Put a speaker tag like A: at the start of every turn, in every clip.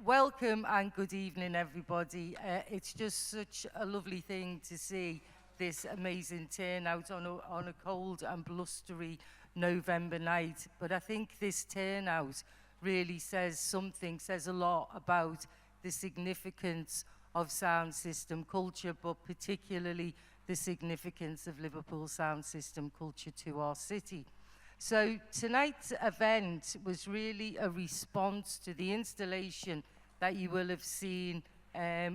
A: Welcome and good evening, everybody. It's just such a lovely thing to see this amazing turnout on a cold and blustery November night. But I think this turnout really says something, says a lot about the significance of sound system culture, but particularly the significance of Liverpool sound system culture to our city. So tonight's event was really a response to the installation that you will have seen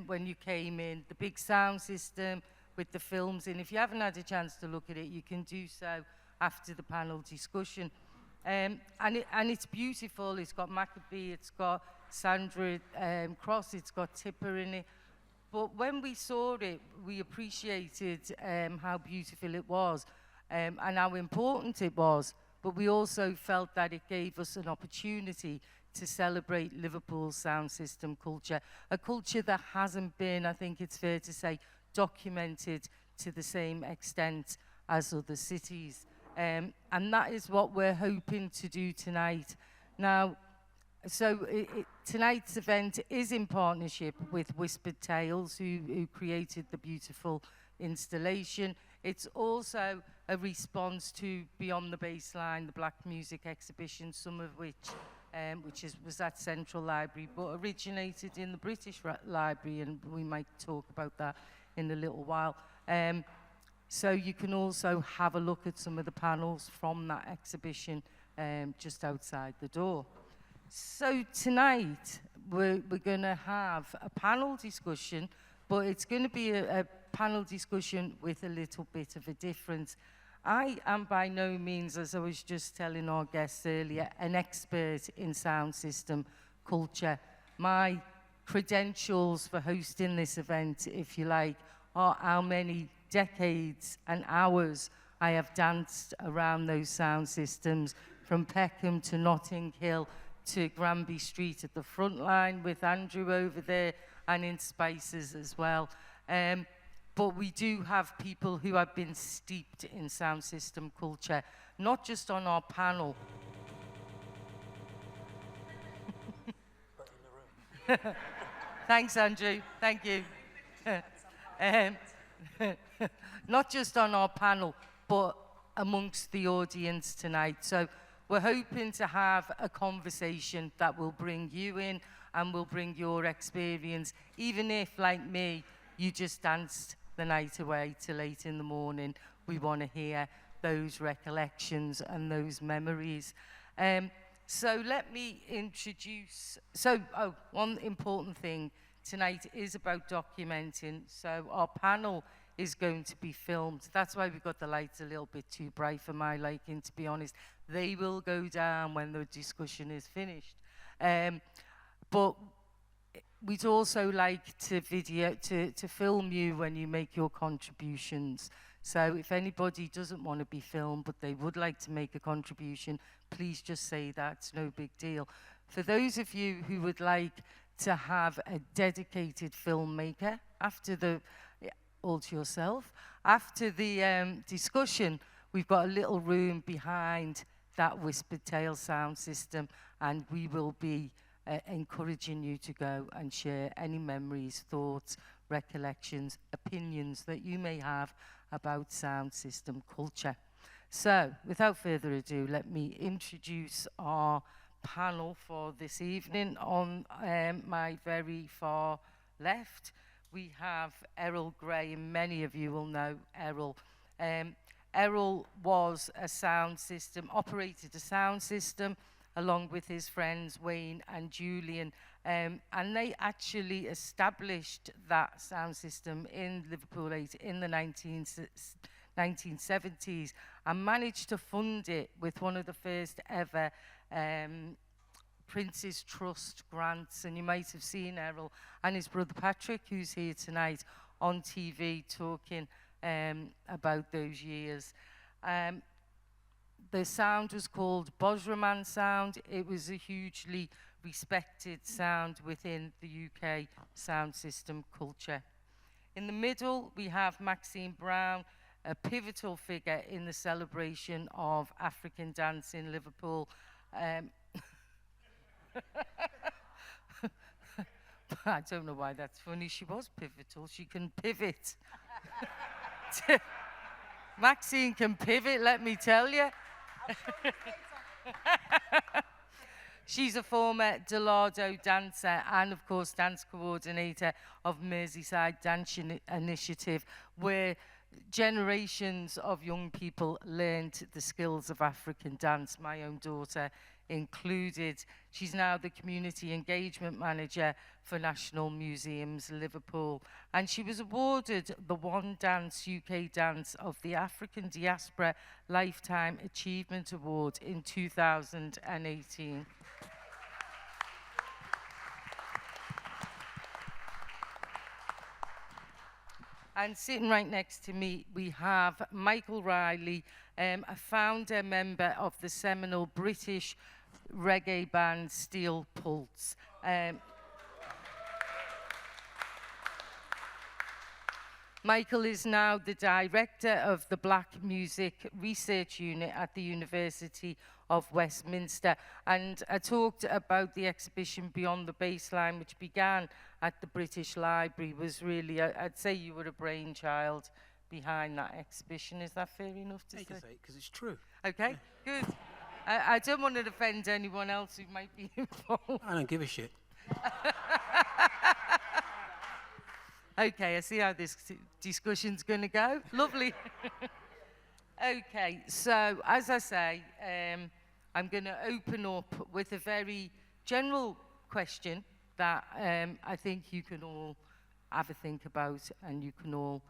A: when you came in, the big sound system with the films in. If you haven't had a chance to look at it, you can do so after the panel discussion. And it's beautiful. It's got Maccabee, it's got Sandra Cross, it's got Tipper in it. But when we saw it, we appreciated how beautiful it was and how important it was. But we also felt that it gave us an opportunity to celebrate Liverpool's sound system culture, a culture that hasn't been, I think it's fair to say, documented to the same extent as other cities. And that is what we're hoping to do tonight. Now, so tonight's event is in partnership with Whispered Tales, who created the beautiful installation. It's also a response to Beyond the Baseline, the Black Music exhibition, some of which was at Central Library, but originated in the British Library, and we might talk about that in a little while. So you can also have a look at some of the panels from that exhibition just outside the door. So tonight, we're going to have a panel discussion, but it's going to be a panel discussion with a little bit of a difference. I am by no means, as I was just telling our guests earlier, an expert in sound system culture. My credentials for hosting this event, if you like, are how many decades and hours I have danced around those sound systems, from Peckham to Notting Hill to Granby Street at the Frontline with Andrew over there, and in Spices as well. But we do have people who have been steeped in sound system culture, not just on our panel. Thanks, Andrew. Thank you. Not just on our panel, but amongst the audience tonight. So we're hoping to have a conversation that will bring you in and will bring your experience, even if, like me, you just danced the night away till late in the morning. We want to hear those recollections and those memories. So let me introduce, one important thing tonight is about documenting. So our panel is going to be filmed. That's why we've got the lights a little bit too bright for my liking, to be honest. They will go down when the discussion is finished. But we'd also like to film you when you make your contributions. So if anybody doesn't want to be filmed, but they would like to make a contribution, please just say that. It's no big deal. For those of you who would like to have a dedicated filmmaker all to yourself, after the discussion, we've got a little room behind that Whispered Tale sound system, and we will be encouraging you to go and share any memories, thoughts, recollections, opinions that you may have about sound system culture. So, without further ado, let me introduce our panel for this evening. On my very far left, we have Errol Gray, and many of you will know Errol. Errol was operated a sound system along with his friends Wayne and Julian, and they actually established that sound system in Liverpool in the 1970s and managed to fund it with one of the first ever Prince's Trust grants. And you might have seen Errol and his brother Patrick, who's here tonight, on TV talking about those years. The sound was called Bozra sound. It was a hugely respected sound within the UK sound system culture. In the middle, we have Maxine Brown, a pivotal figure in the celebration of African dance in Liverpool. I don't know why that's funny. She was pivotal. She can pivot. Maxine can pivot, let me tell you. She's a former Delado dancer and, of course, dance coordinator of Merseyside Dance Initiative, where generations of young people learned the skills of African dance, my own daughter included. She's now the Community Engagement Manager for National Museums Liverpool, and she was awarded the One Dance UK Dance of the African Diaspora Lifetime Achievement Award in 2018. And sitting right next to me, we have Mykaell Riley, a founder member of the seminal British reggae band Steel Pulse. Mykaell is now the director of the Black Music Research Unit at the University of Westminster. And I talked about the exhibition Beyond the Baseline, which began at the British Library, was really, I'd say you were a brainchild behind that exhibition. Is that fair enough to say?
B: You can say it because it's true.
A: Okay, good. I don't want to offend anyone else who might be involved.
B: I don't give a shit.
A: Okay, I see how this discussion's going to go. Lovely. Okay, so as I say, I'm going to open up with a very general question that I think you can all have a think about, and you can all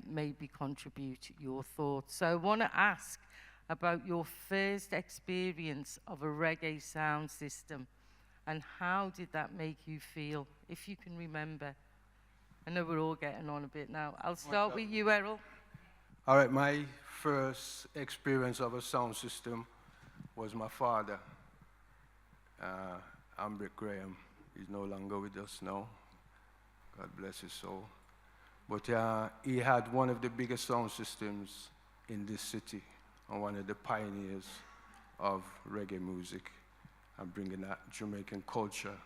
A: maybe contribute your thoughts. So I want to ask about your first experience of a reggae sound system, and how did that make you feel, if you can remember? I know we're all getting on a bit now. I'll start with you, Errol.
C: All right, my first experience of a sound system was my father, Ambrick Graham. He's no longer with us now. God bless his soul. But he had one of the biggest sound systems in this city, and one of the pioneers of reggae music and bringing that Jamaican culture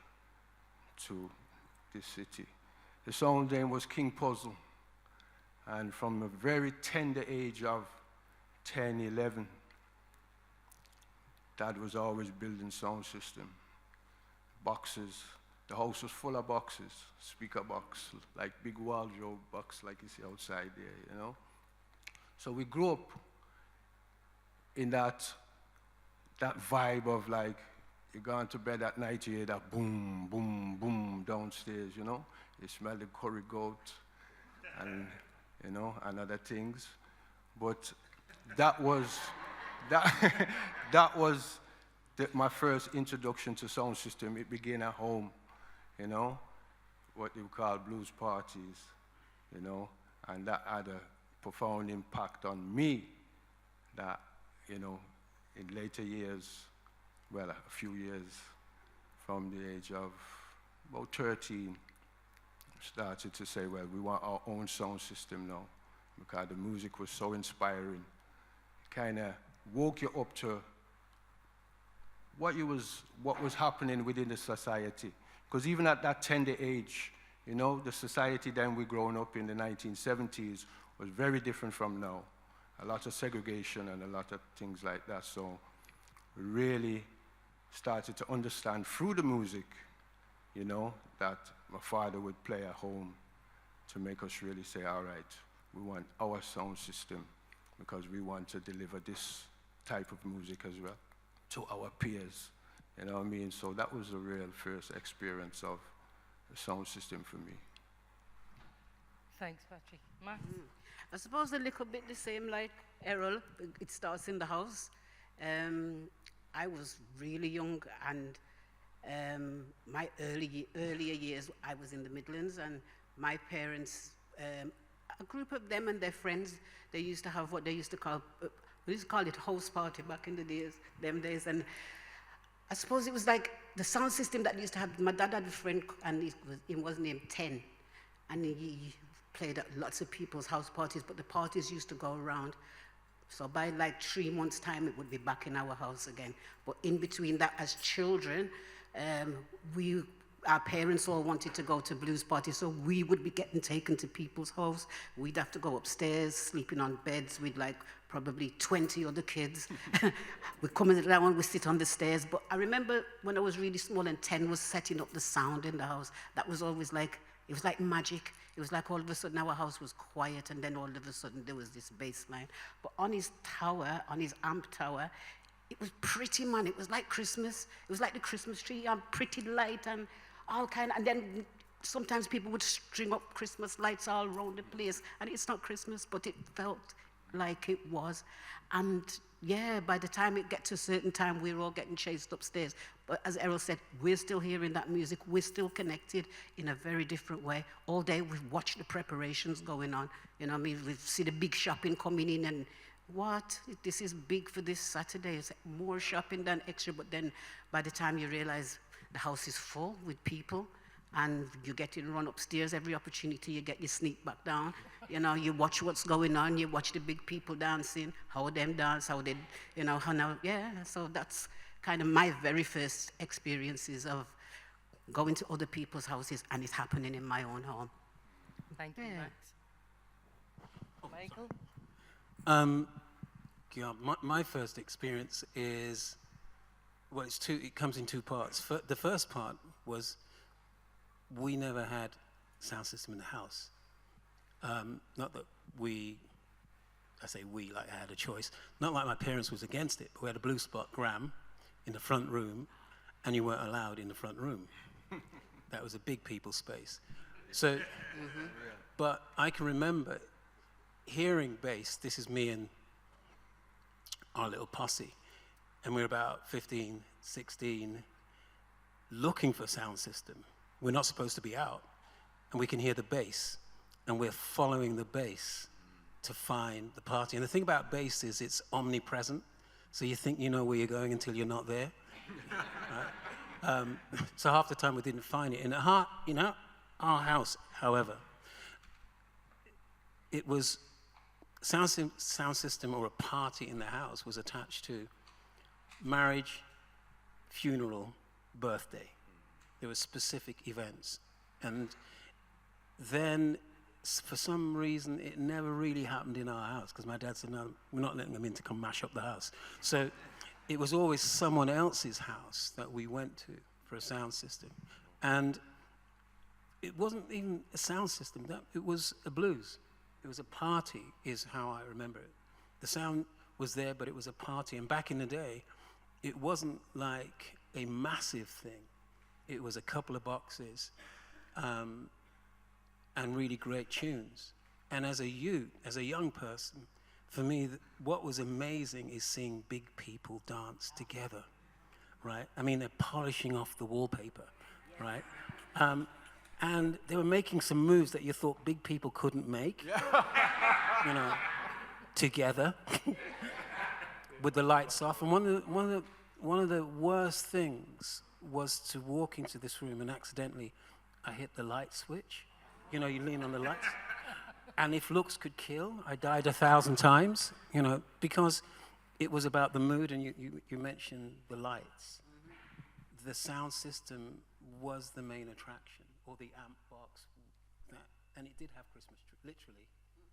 C: to this city. The sound name was King Puzzle, and from a very tender age of 10, 11, Dad was always building sound system. Boxes, the house was full of boxes, speaker box, like big wardrobe box like you see outside there, you know. So we grew up in that vibe of like, you go to bed at night, you hear that boom, boom, boom downstairs, you know. You smell the curry goat and, you know, and other things. But that was my first introduction to sound system. It began at home, you know, what they call blues parties, you know, and that had a profound impact on me that, you know, in later years, well, a few years from the age of about 13, started to say, well, we want our own sound system now, because the music was so inspiring. Kind of woke you up to what was happening within the society. Because even at that tender age, you know, the society then we grown up in the 1970s was very different from now. A lot of segregation and a lot of things like that. So we really started to understand through the music, you know, that my father would play at home to make us really say, all right, we want our sound system because we want to deliver this type of music as well to our peers, you know what I mean? So that was the real first experience of the sound system for me.
A: Thanks, Patrick. Matt?
D: I suppose a little bit the same like Errol. It starts in the house. I was really young, and my earlier years, I was in the Midlands, and my parents, a group of them and their friends, they used to have what they used to call, we used to call it house party back in the them days, and I suppose it was like the sound system that used to have, my dad had a friend, and he was named 10, and he played at lots of people's house parties, but the parties used to go around. So by like 3 months' time, it would be back in our house again. But in between that, as children, we our parents all wanted to go to blues parties, so we would be getting taken to people's house. We'd have to go upstairs, sleeping on beds with like probably 20 other kids. We're coming down, we sit on the stairs. But I remember when I was really small and 10 was setting up the sound in the house. That was always like, it was like magic. It was like all of a sudden our house was quiet, and then all of a sudden there was this bass line. But on his tower, on his amp tower, it was pretty, man. It was like Christmas. It was like the Christmas tree, and pretty light and all kind. And then sometimes people would string up Christmas lights all around the place, and it's not Christmas, but it felt like it was. And yeah, by the time it gets to a certain time, we're all getting chased upstairs. But as Errol said, we're still hearing that music. We're still connected in a very different way. All day we've watched the preparations going on. You know what I mean? We see the big shopping coming in, and what? This is big for this Saturday. It's more shopping than extra. But then by the time you realize the house is full with people, and you get to run upstairs every opportunity you get, you sneak back down. You know, you watch what's going on, you watch the big people dancing, how them dance, how they, you know, how now, yeah. So that's kind of my very first experiences of going to other people's houses, and it's happening in my own home.
A: Thank you,
D: Yeah.
A: Max. Mykaell?
B: Yeah, my first experience is, well, it comes in two parts. The first part was we never had sound system in the house. Not that I say we, like I had a choice. Not like my parents was against it, but we had a Blue Spot Gram in the front room, and you weren't allowed in the front room. That was a big people space. So, but I can remember hearing bass. This is me and our little posse, and we're about 15, 16, looking for sound system. We're not supposed to be out, and we can hear the bass, and we're following the bass to find the party. And the thing about bass is it's omnipresent, so you think you know where you're going until you're not there. Right? So half the time we didn't find it. In our house, however, it was sound system or a party in the house was attached to marriage, funeral, birthday. There were specific events. And then, for some reason, it never really happened in our house, because my dad said, no, we're not letting them in to come mash up the house. So it was always someone else's house that we went to for a sound system. And it wasn't even a sound system, it was a blues. It was a party, is how I remember it. The sound was there, but it was a party. And back in the day, it wasn't like a massive thing. It was a couple of boxes and really great tunes. And as a youth, as a young person, for me, what was amazing is seeing big people dance together, right? I mean, they're polishing off the wallpaper, right? And they were making some moves that you thought big people couldn't make, you know, together with the lights off. And one of the worst things was to walk into this room and accidentally I hit the light switch. You know, you lean on the lights. And if looks could kill, I died 1,000 times, you know, because it was about the mood. And you mentioned the lights. The sound system was the main attraction, or the amp box. And it did have Christmas tree, literally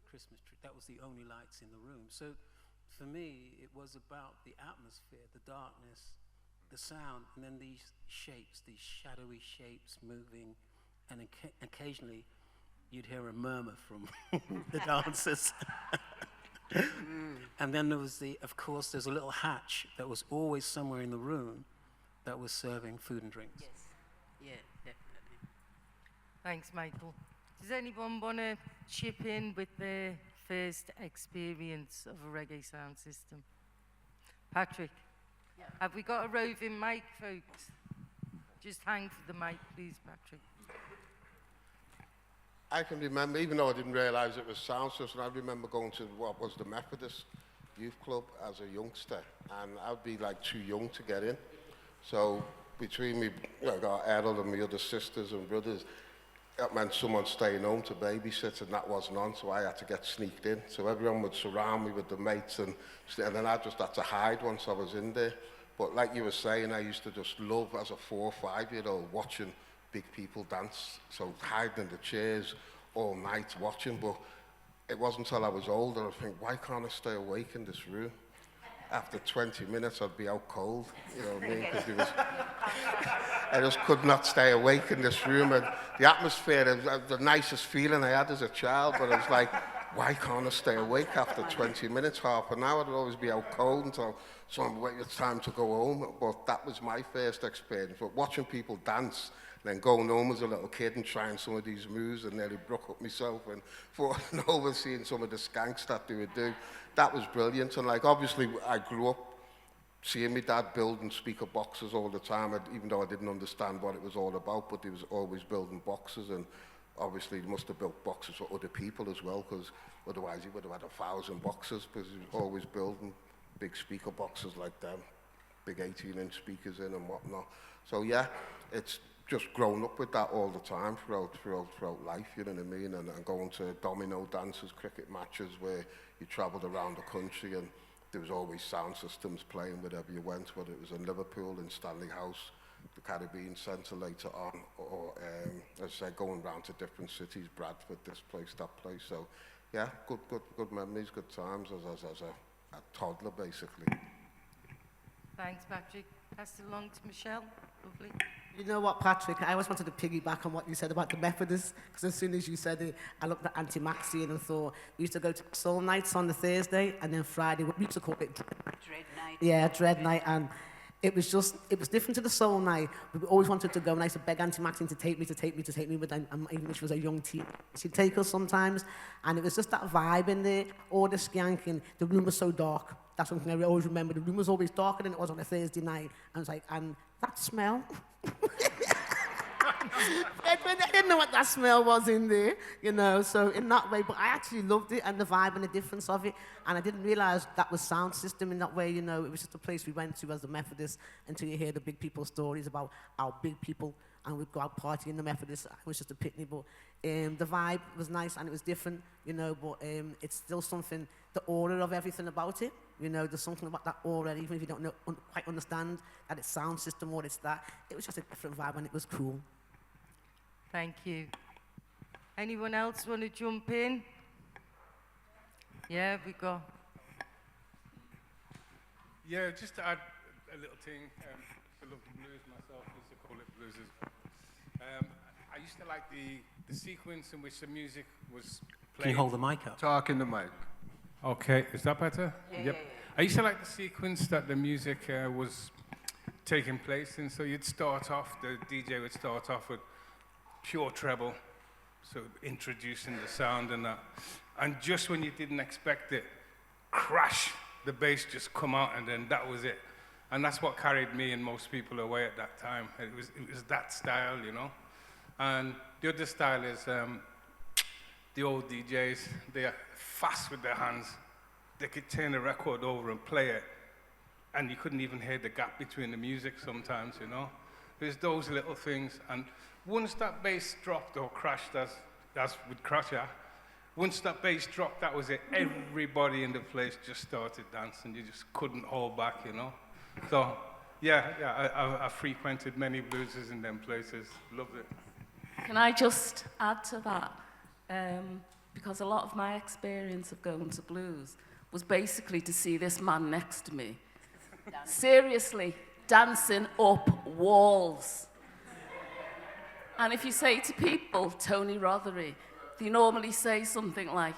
B: Christmas tree. That was the only lights in the room. So for me, it was about the atmosphere, the darkness, the sound, and then these shapes, these shadowy shapes moving, and occasionally you'd hear a murmur from the dancers. And then there was of course, there's a little hatch that was always somewhere in the room that was serving food and drinks.
D: Yes, yeah, definitely.
A: Thanks, Mykaell. Does anyone want to chip in with their first experience of a reggae sound system? Patrick, have we got a roving mic, folks? Just hang for the mic, please, Patrick.
E: I can remember, even though I didn't realise it was sound system, I remember going to what was the Methodist Youth Club as a youngster, and I'd be like too young to get in. So between me, I got Errol and my other sisters and brothers, that meant someone staying home to babysit, and that wasn't on, so I had to get sneaked in. So everyone would surround me with the mates, and then I just had to hide once I was in there. But like you were saying, I used to just love, as a 4 or 5-year-old, watching big people dance. So hiding in the chairs all night watching, but it wasn't until I was older I think, why can't I stay awake in this room? After 20 minutes I'd be out cold, you know what I mean? 'Cause it was, I just could not stay awake in this room, and the atmosphere, it was the nicest feeling I had as a child, but it was like, why can't I stay awake after 20 minutes, half an hour? I'd always be out cold until someone wait, it's time to go home. But that was my first experience. But watching people dance, then going home as a little kid and trying some of these moves and nearly broke up myself and falling over seeing some of the skanks that they would do, that was brilliant. And like, obviously I grew up seeing my dad building speaker boxes all the time, even though I didn't understand what it was all about, but he was always building boxes, and obviously he must have built boxes for other people as well, because otherwise he would have had 1,000 boxes, because he was always building big speaker boxes like them, big 18-inch speakers in and whatnot. So yeah, it's just grown up with that all the time throughout life, you know what I mean? And going to domino dances, cricket matches where you travelled around the country, and there was always sound systems playing wherever you went, whether it was in Liverpool, in Stanley House, the Caribbean Centre later on, or as I said, going round to different cities, Bradford, this place, that place. So yeah, good memories, good times as a toddler, basically.
A: Thanks, Patrick. Pass it along to Mykaell. Lovely.
F: You know what, Patrick? I always wanted to piggyback on what you said about the Methodists, because as soon as you said it, I looked at Auntie Maxie and thought, we used to go to soul nights on the Thursday, and then Friday, we used to call it Dread Night. Yeah, Dread Night, and it was different to the soul night. We always wanted to go, and I used to beg Auntie Maxine to take me, but then, even when she was a young teen, she'd take us sometimes, and it was just that vibe in there, all the skanking, the room was so dark. That's something I always remember. The room was always darker than it was on a Thursday night. And it's like, and that smell. I didn't know what that smell was in there, you know, so in that way, but I actually loved it and the vibe and the difference of it, and I didn't realise that was sound system in that way, you know. It was just a place we went to as the Methodists until you hear the big people stories about our big people, and we'd go out partying in the Methodists. It was just a picnic, but the vibe was nice and it was different, you know, but it's still something, the aura of everything about it, you know, there's something about that aura, even if you don't quite understand that it's sound system or it's that, it was just a different vibe and it was cool.
A: Thank you. Anyone else want to jump in? Yeah, we go.
G: Yeah, just to add a little thing. I love the blues myself. I used to call it blues as I used to like the sequence in which the music was played.
B: Can you hold the mic up?
C: Talk in the mic.
G: Okay, is that better?
D: Yeah,
G: yep.
D: yeah.
G: I used to like the sequence that the music was taking place in. So you'd start off, the DJ would start off with pure treble, so introducing the sound and that. And just when you didn't expect it, crash, the bass just come out, and then that was it. And that's what carried me and most people away at that time. It was that style, you know. And the other style is the old DJs. They are fast with their hands. They could turn a record over and play it, and you couldn't even hear the gap between the music sometimes, you know. There's those little things, and once that bass dropped or crashed, as with Crusher, once that bass dropped, that was it. Everybody in the place just started dancing. You just couldn't hold back, you know. So, yeah, I frequented many blueses in them places. Loved it.
H: Can I just add to that? Because a lot of my experience of going to blues was basically to see this man next to me, seriously, dancing up walls. And if you say to people, Tony Rothery, they normally say something like,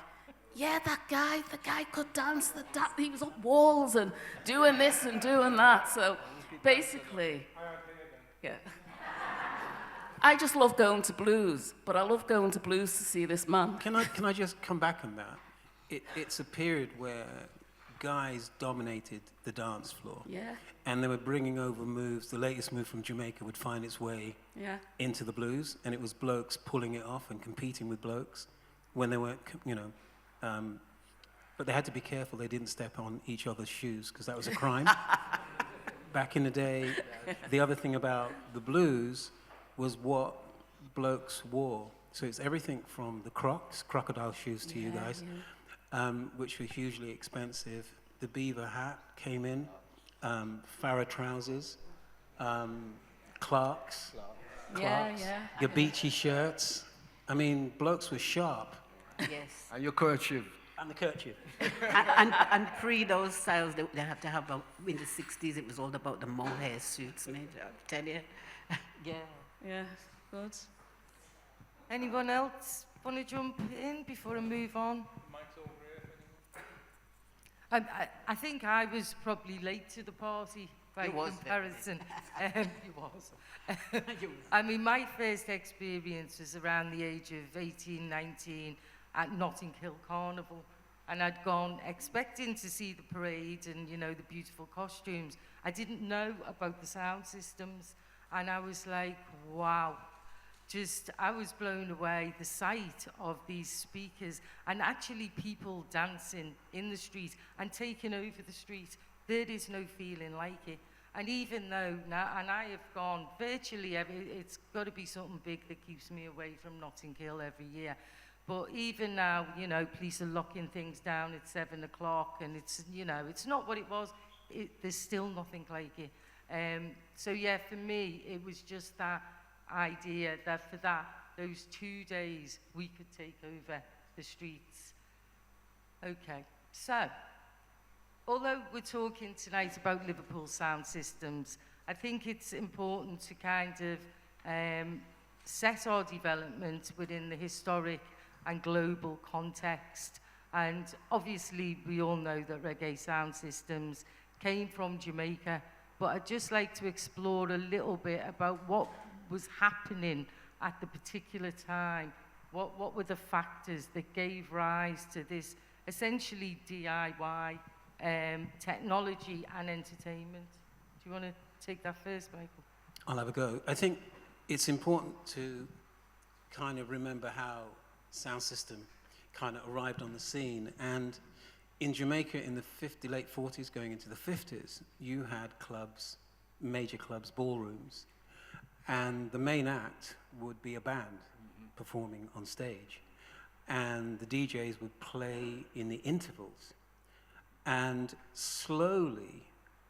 H: yeah, the guy could dance, he was up walls and doing this and doing that. So basically, yeah. I just love going to blues, but I love going to blues to see this man.
B: Can I just come back on that? It's a period where guys dominated the dance floor.
H: Yeah.
B: And they were bringing over moves. The latest move from Jamaica would find its way into the blues, and it was blokes pulling it off and competing with blokes when they weren't, you know. But they had to be careful they didn't step on each other's shoes, because that was a crime. Back in the day, the other thing about the blues was what blokes wore. So it's everything from the Crocs, crocodile shoes to you guys, which were hugely expensive. The beaver hat came in, Farrah trousers, Clarks, Clarks, your beachy shirts. I mean, blokes were sharp.
D: Yes.
C: And your kerchief.
B: And the kerchief.
D: And pre those styles, they have to have, in the 60s, it was all about the mohair suits, mate, I tell you. Yeah.
H: Yeah, good.
A: Anyone else want to jump in before I move on? I think I was probably late to the party by comparison. You was. I mean, my first experience was around the age of 18, 19 at Notting Hill Carnival. And I'd gone expecting to see the parade and, you know, the beautiful costumes. I didn't know about the sound systems. And I was like, wow. I was blown away, the sight of these speakers and actually people dancing in the street and taking over the street. There is no feeling like it. And even though now, and I have gone virtually it's got to be something big that keeps me away from Notting Hill every year. But even now, you know, police are locking things down at 7 o'clock and it's, you know, it's not what it was. There's still nothing like it. So yeah, for me, it was just that idea that for those 2 days, we could take over the streets. Okay, so, although we're talking tonight about Liverpool sound systems, I think it's important to kind of set our development within the historic and global context. And obviously, we all know that reggae sound systems came from Jamaica, but I'd just like to explore a little bit about what was happening at the particular time. What were the factors that gave rise to this essentially DIY technology and entertainment? Do you want to take that first, Mykaell?
B: I'll have a go. I think it's important to kind of remember how sound system kind of arrived on the scene. And in Jamaica in the late 40s going into the 50s, you had clubs, major clubs, ballrooms, and the main act would be a band performing on stage. And the DJs would play in the intervals. And slowly,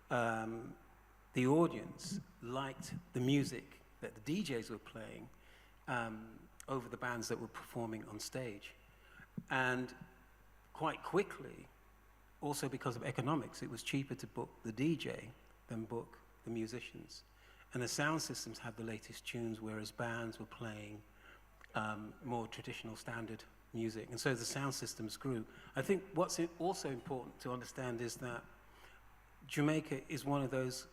B: the audience liked the music that the DJs were playing over the bands that were performing on stage. And quite quickly, also because of economics, it was cheaper to book the DJ than book the musicians. And the sound systems had the latest tunes, whereas bands were playing more traditional standard music. And so the sound systems grew. I think what's also important to understand is that Jamaica is one of those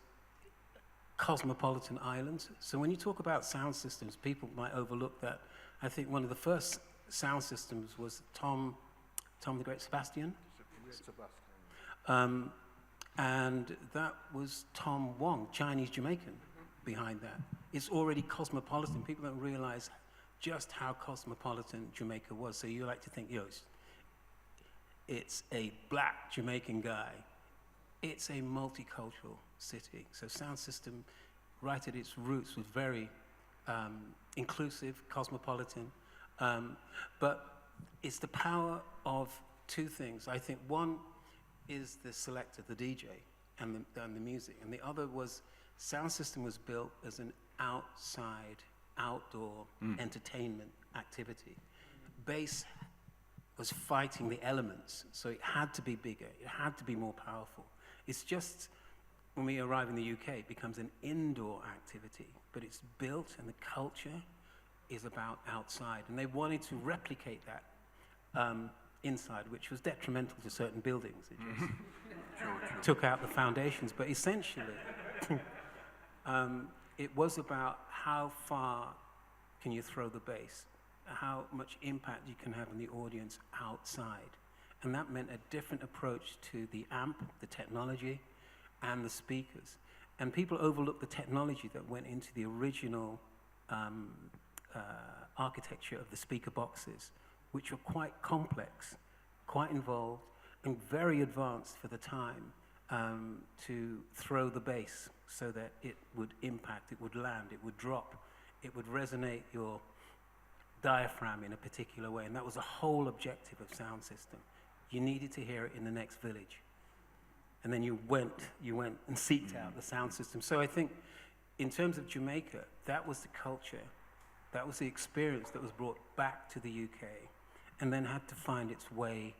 B: cosmopolitan islands. So when you talk about sound systems, people might overlook that. I think one of the first sound systems was Tom the Great Sebastian. And that was Tom Wong, Chinese Jamaican, behind that. It's already cosmopolitan. People don't realize just how cosmopolitan Jamaica was. So you like to think, it's a black Jamaican guy. It's a multicultural city. So sound system, right at its roots, was very inclusive, cosmopolitan. But it's the power of two things. I think one is the selector, the DJ, and the music. And the other was, sound system was built as an outdoor entertainment activity. Bass was fighting the elements, so it had to be bigger, it had to be more powerful. It's just, when we arrive in the UK, it becomes an indoor activity, but it's built and the culture is about outside. And they wanted to replicate that inside, which was detrimental to certain buildings. It just took out the foundations, but essentially, it was about how far can you throw the bass, how much impact you can have on the audience outside. And that meant a different approach to the amp, the technology, and the speakers. And people overlook the technology that went into the original architecture of the speaker boxes, which were quite complex, quite involved, and very advanced for the time to throw the bass so that it would impact, it would land, it would drop, it would resonate your diaphragm in a particular way. And that was the whole objective of sound system. You needed to hear it in the next village. And then you went and seeked out the sound system. So I think in terms of Jamaica, that was the culture, that was the experience that was brought back to the UK and then had to find its way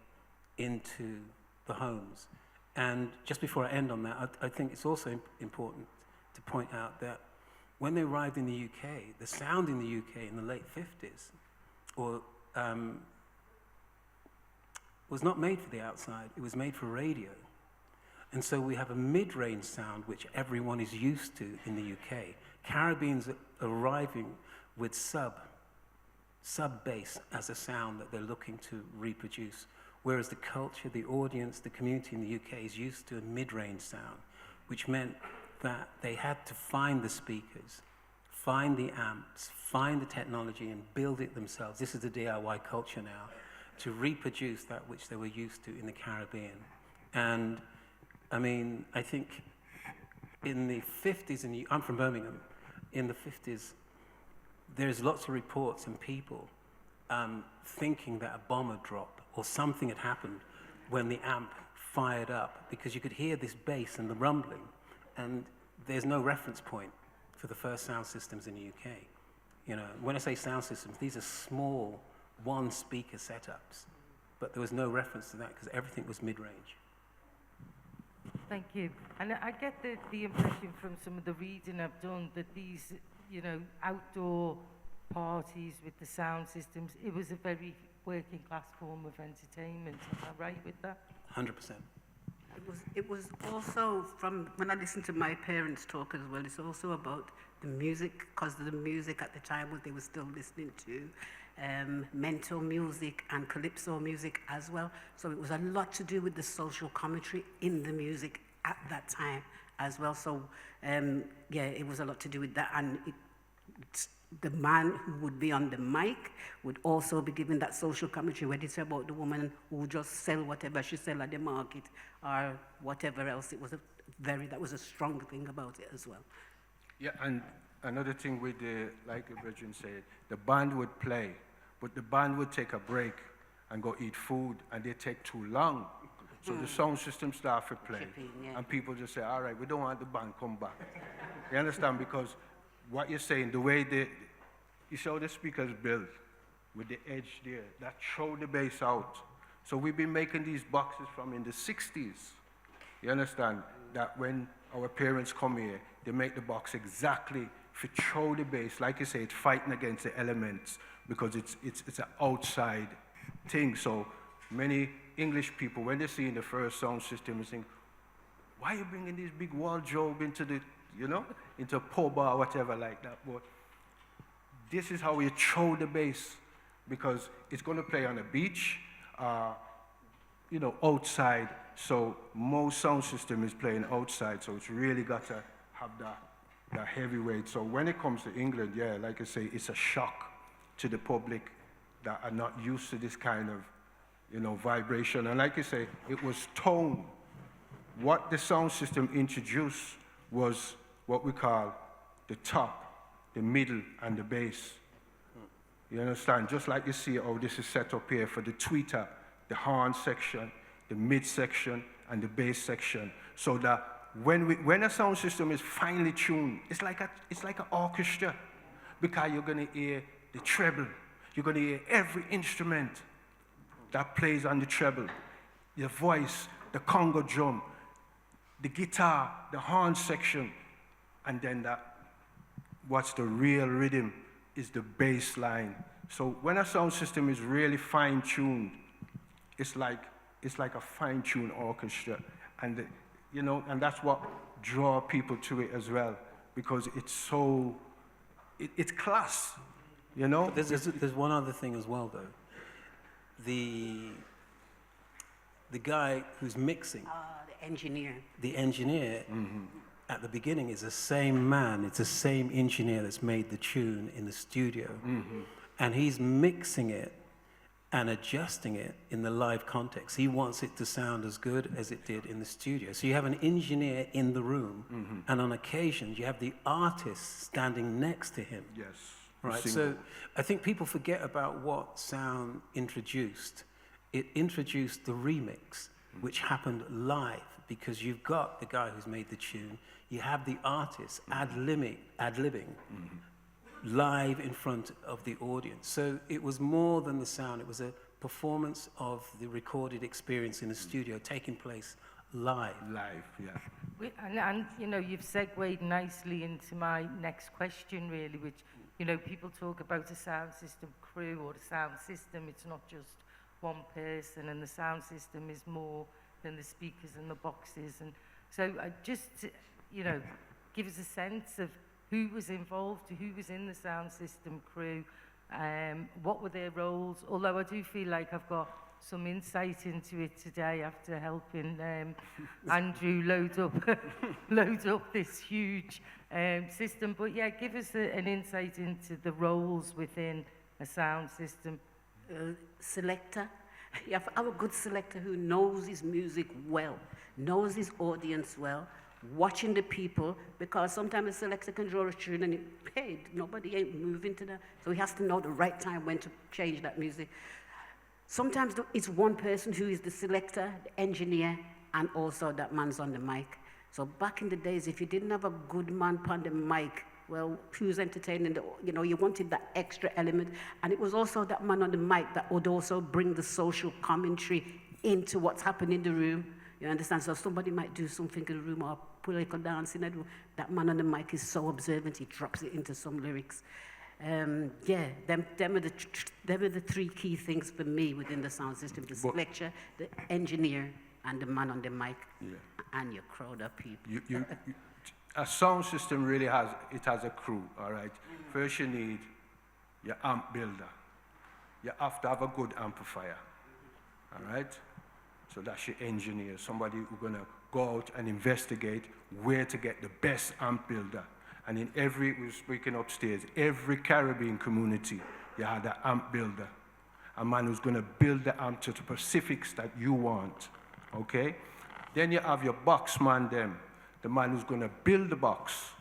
B: into the homes. And just before I end on that, I think it's also important to point out that when they arrived in the UK, the sound in the UK in the late 50s was not made for the outside, it was made for radio. And so we have a mid-range sound which everyone is used to in the UK. Caribbeans are arriving with sub-bass as a sound that they're looking to reproduce, whereas the culture, the audience, the community in the UK is used to a mid-range sound, which meant that they had to find the speakers, find the amps, find the technology and build it themselves. This is the DIY culture now, to reproduce that which they were used to in the Caribbean. And I mean, I think in the 50s, I'm from Birmingham, in the 50s, there's lots of reports and people thinking that a bomb had dropped or something had happened when the amp fired up, because you could hear this bass and the rumbling, and there's no reference point for the first sound systems in the UK. You know, when I say sound systems, these are small one-speaker setups, but there was no reference to that because everything was mid-range.
A: Thank you. And I get the impression from some of the reading I've done that these, you know, outdoor parties with the sound systems, it was a very working class form of entertainment. Am I right with that?
B: 100%.
D: It was also, from when I listened to my parents talk as well, it's also about the music, because the music at the time what they were still listening to, mento music and calypso music as well. So it was a lot to do with the social commentary in the music at that time as well. So yeah, it was a lot to do with that. And the man who would be on the mic would also be giving that social commentary, whether it's about the woman who just sell whatever she sell at the market or whatever else. It was that was a strong thing about it as well.
C: Yeah, and another thing with the, like the Virgin said, the band would play, but the band would take a break and go eat food, and they take too long. So the sound system started to play, and people just say, all right, we don't want the band come back. You understand? Because what you're saying, the way you saw the speakers built with the edge there, that throw the bass out. So we've been making these boxes from in the 60s. You understand? That when our parents come here, they make the box exactly to throw the bass. Like you say, it's fighting against the elements because it's an outside thing. So many English people, when they see in the first sound system, they think, why are you bringing this big wardrobe into the, you know, into a pub or whatever like that? But this is how you throw the bass, because it's going to play on a beach, you know, outside. So most sound system is playing outside, so it's really got to have that heavy weight. So when it comes to England, yeah, like I say, it's a shock to the public that are not used to this kind of, you know, vibration. And like you say, it was tone. What the sound system introduced was what we call the top, the middle, and the bass. You understand? Just like you see how this is set up here for the tweeter, the horn section, the mid section, and the bass section. So that when a sound system is finely tuned, it's like an orchestra, because you're gonna hear the treble, you're gonna hear every instrument that plays on the treble, the voice, the conga drum, the guitar, the horn section, and then what's the real rhythm is the bass line. So when a sound system is really fine-tuned, it's like a fine-tuned orchestra, and you know, and that's what draw people to it as well, because it's so, it's class, you know.
B: There's one other thing as well, though. The guy who's mixing, the engineer, at the beginning is the same man, it's the same engineer that's made the tune in the studio. And he's mixing it and adjusting it in the live context. He wants it to sound as good as it did in the studio. So you have an engineer in the room, and on occasions you have the artist standing next to him.
C: Yes.
B: Right, so I think people forget about what sound introduced. It introduced the remix. which happened live, because you've got the guy who's made the tune, you have the artist ad-libbing live in front of the audience. So it was more than the sound, it was a performance of the recorded experience in the studio taking place live.
C: Live, yeah.
A: And you know, you've segued nicely into my next question, really, which, you know, people talk about a sound system crew or a sound system. It's not just one person, and the sound system is more than the speakers and the boxes. And so just, you know, give us a sense of who was involved, who was in the sound system crew, what were their roles, although I do feel like I've got some insight into it today after helping Andrew load up this huge system. But yeah, give us an insight into the roles within a sound system.
D: Selector. You have to have a good selector who knows his music well, knows his audience well, watching the people, because sometimes a selector can draw a tune and hey, nobody ain't moving to that. So he has to know the right time when to change that music. Sometimes it's one person who is the selector, the engineer, and also that man's on the mic. So back in the days, if you didn't have a good man on the mic, well, who's entertaining? You know, you wanted that extra element. And it was also that man on the mic that would also bring the social commentary into what's happening in the room. You understand? So somebody might do something in the room or political dance in the room. That man on the mic is so observant, he drops it into some lyrics. Yeah, them are the three key things for me within the sound system: the selector, the engineer, and the man on the mic, and your crowd of people.
C: A sound system really has a crew, all right? First you need your amp builder. You have to have a good amplifier, all right? So that's your engineer, somebody who's gonna go out and investigate where to get the best amp builder. And in we were speaking upstairs, every Caribbean community, you had an amp builder. A man who's gonna build the amp to the specifics that you want, okay? Then you have your box man the man who's gonna build the box,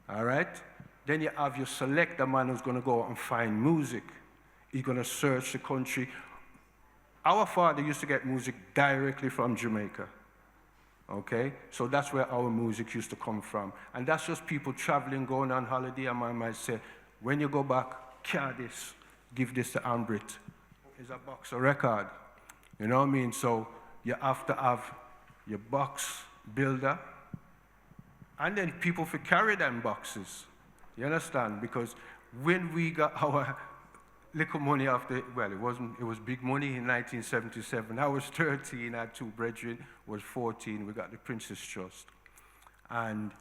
C: all right? Then you have your selector man who's gonna go out and find music. He's gonna search the country. Our father used to get music directly from Jamaica. Okay, so that's where our music used to come from. And that's just people traveling, going on holiday, and man might say, when you go back, give this to Ambrit. It's a box, a record. You know what I mean? So you have to have your box builder, and then people for carry them boxes. You understand? Because when we got our little money after, well, it was big money in 1977. I was 13, I had two brethren, was 14, we got the Princess Trust. And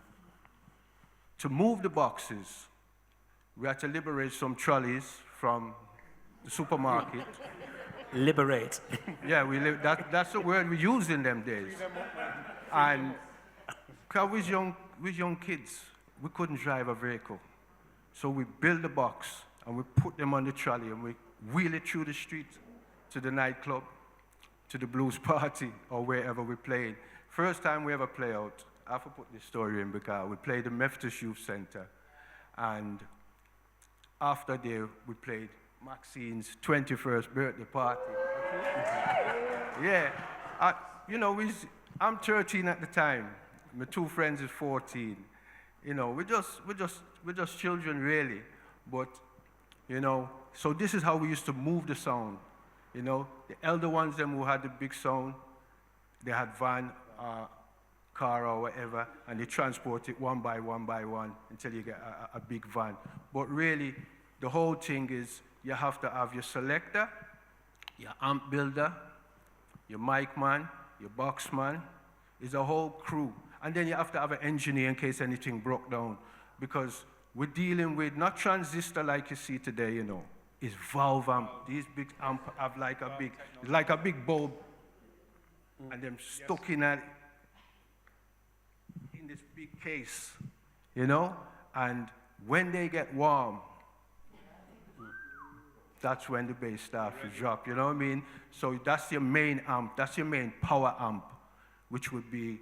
C: to move the boxes, we had to liberate some trolleys from the supermarket.
B: Liberate.
C: Yeah, that's the word we used in them days. And because we young kids, we couldn't drive a vehicle. So we built the box, and we put them on the trolley, and we wheel it through the street to the nightclub, to the blues party, or wherever we played. First time we ever play out, I have to put this story in because we played the Methodist Youth Center, and after there, we played Maxine's 21st birthday party. Yeah, you know, I'm 13 at the time. My two friends is 14. You know, we're just children, really, but you know, so this is how we used to move the sound. You know, the elder ones, them who had the big sound, they had van, car or whatever, and they transport it one by one until you get a big van. But really, the whole thing is you have to have your selector, your amp builder, your mic man, your box man. It's a whole crew. And then you have to have an engineer in case anything broke down, because we're dealing with not transistor like you see today, you know. It's valve amp. These big amp have like a big bulb, and them stuck in this big case, you know. And when they get warm, that's when the bass starts to drop. You know what I mean? So that's your main amp. That's your main power amp, which would be.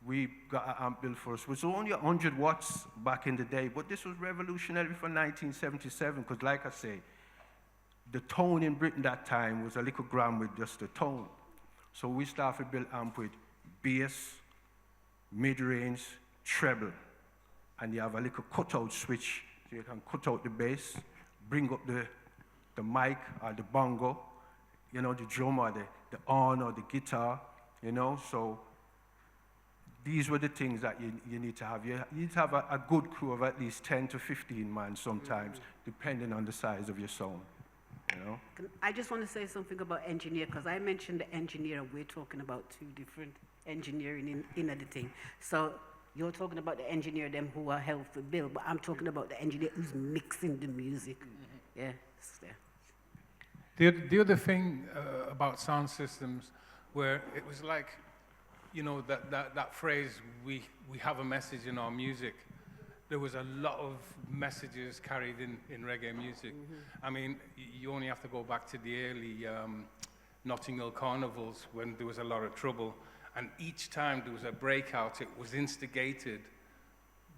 C: We got an amp built for us, which was only 100 watts back in the day, but this was revolutionary for 1977, because like I say, the tone in Britain that time was a little gram with just the tone. So we start to build amp with bass, mid-range, treble. And you have a little cutout switch, so you can cut out the bass, bring up the mic or the bongo, you know, the drum or the horn or the guitar, you know. So these were the things that you need to have. You need to have a good crew of at least 10 to 15 man sometimes, depending on the size of your sound, you know.
D: I just want to say something about engineer, because I mentioned the engineer, and we're talking about two different engineering in the thing. So you're talking about the engineer, them who are helped to build, but I'm talking about the engineer who's mixing the music. Yeah, it's there.
G: The other thing about sound systems, where it was like, you know, that phrase, we have a message in our music. There was a lot of messages carried in reggae music. I mean, you only have to go back to the early Notting Hill carnivals when there was a lot of trouble. And each time there was a breakout, it was instigated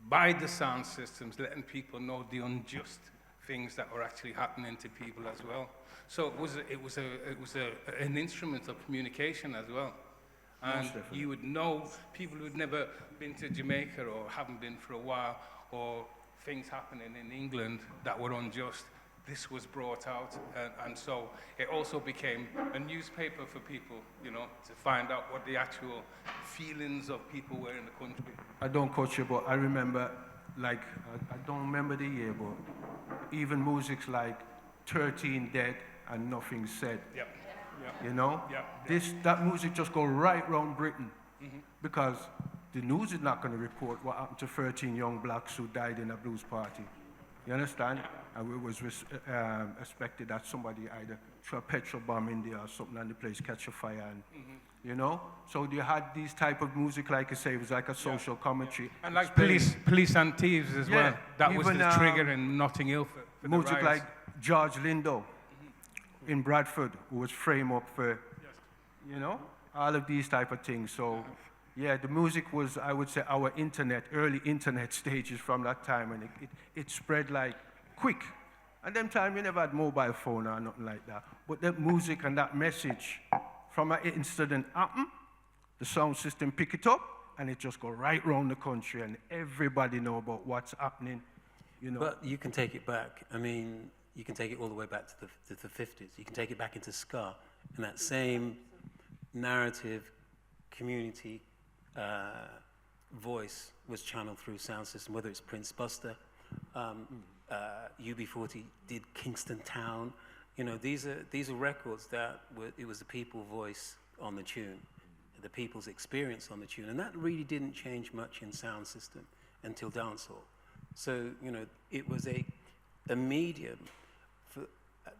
G: by the sound systems, letting people know the unjust things that were actually happening to people as well. So it was an instrument of communication as well. And you would know people who'd never been to Jamaica or haven't been for a while, or things happening in England that were unjust. This was brought out, and so it also became a newspaper for people, you know, to find out what the actual feelings of people were in the country.
C: I don't coach you, but I remember, like, I don't remember the year, but even music's like 13 Dead and Nothing Said.
G: Yep.
C: You know?
G: Yep.
C: That music just go right round Britain, because the news is not going to report what happened to 13 young blacks who died in a blues party. You understand? And it was expected that somebody either threw a petrol bomb in there or something and the place catch a fire. And, you know? So you had these type of music, like I say, it was like a social commentary.
G: And like police and thieves as well. That was the trigger in Notting Hill for
C: music
G: the
C: like George Lindo in Bradford, who was framed up for, you know, all of these type of things. So, yeah, the music was, I would say, our early internet stages from that time, and it spread like quick. And them time, we never had mobile phone or nothing like that. But that music and that message from an incident happen, the sound system pick it up, and it just go right round the country, and everybody know about what's happening, you know.
B: But you can take it back. I mean, you can take it all the way back to the 50s. You can take it back into ska, and that same narrative, community voice was channeled through sound system, whether it's Prince Buster, UB40 did Kingston Town. You know, these are records that it was the people's voice on the tune, the people's experience on the tune, and that really didn't change much in sound system until dancehall. So, you know, it was a medium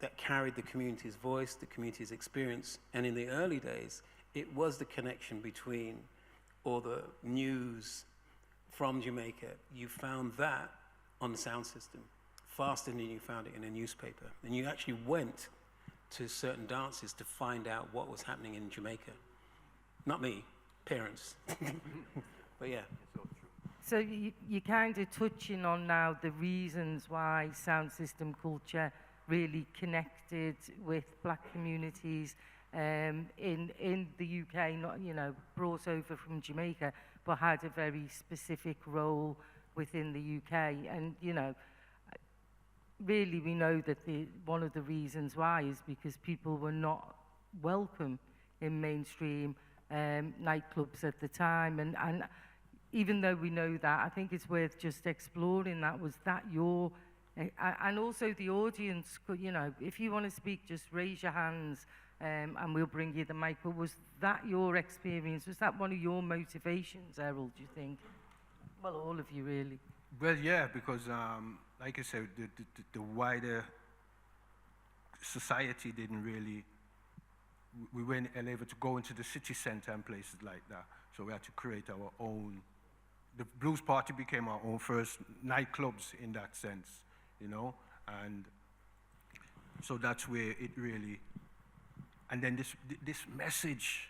B: that carried the community's voice, the community's experience, and in the early days, it was the connection between all the news from Jamaica. You found that on the sound system faster than you found it in a newspaper. And you actually went to certain dances to find out what was happening in Jamaica. Not me, parents. But yeah.
A: So you're kind of touching on now the reasons why sound system culture really connected with black communities in the UK, not, you know, brought over from Jamaica, but had a very specific role within the UK. And, you know, really we know that one of the reasons why is because people were not welcome in mainstream nightclubs at the time. And even though we know that, I think it's worth just exploring that. Was that your, and also the audience, you know, if you want to speak, just raise your hands and we'll bring you the mic. But was that your experience? Was that one of your motivations, Errol, do you think? Well, all of you, really.
C: Well, yeah, because like I said, the wider society didn't really, we weren't able to go into the city center and places like that. So we had to create our own. The blues party became our own first nightclubs in that sense, you know, and so that's where it really. And then this message,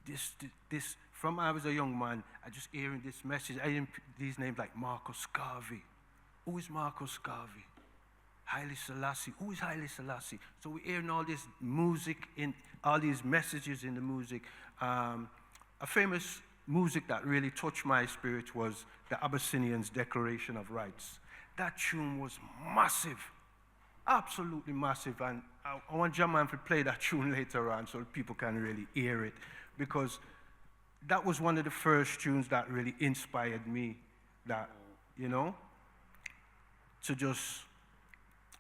C: this from I was a young man, I just hearing this message. I hearing these names like Marcus Garvey. Who is Marcus Garvey? Haile Selassie. Who is Haile Selassie? So we're hearing all this music, all these messages in the music. A famous music that really touched my spirit was the Abyssinians' Declaration of Rights. That tune was massive, absolutely massive, and I want Jaman to play that tune later on so people can really hear it, because that was one of the first tunes that really inspired me, that, you know, to just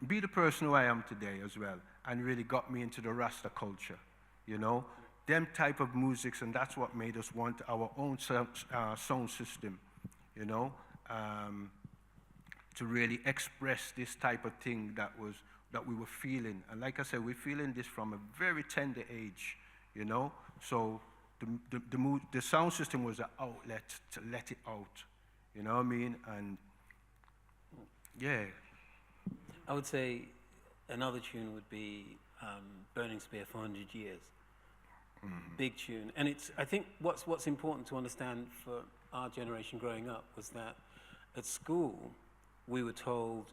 C: be the person who I am today as well, and really got me into the Rasta culture, you know? Them type of musics, and that's what made us want our own sound system, you know, to really express this type of thing that we were feeling. And like I said, we're feeling this from a very tender age, you know? So the sound system was an outlet to let it out, you know what I mean? And yeah.
B: I would say another tune would be Burning Spear for 100 Years. Big tune. And I think what's important to understand for our generation growing up was that at school, we were told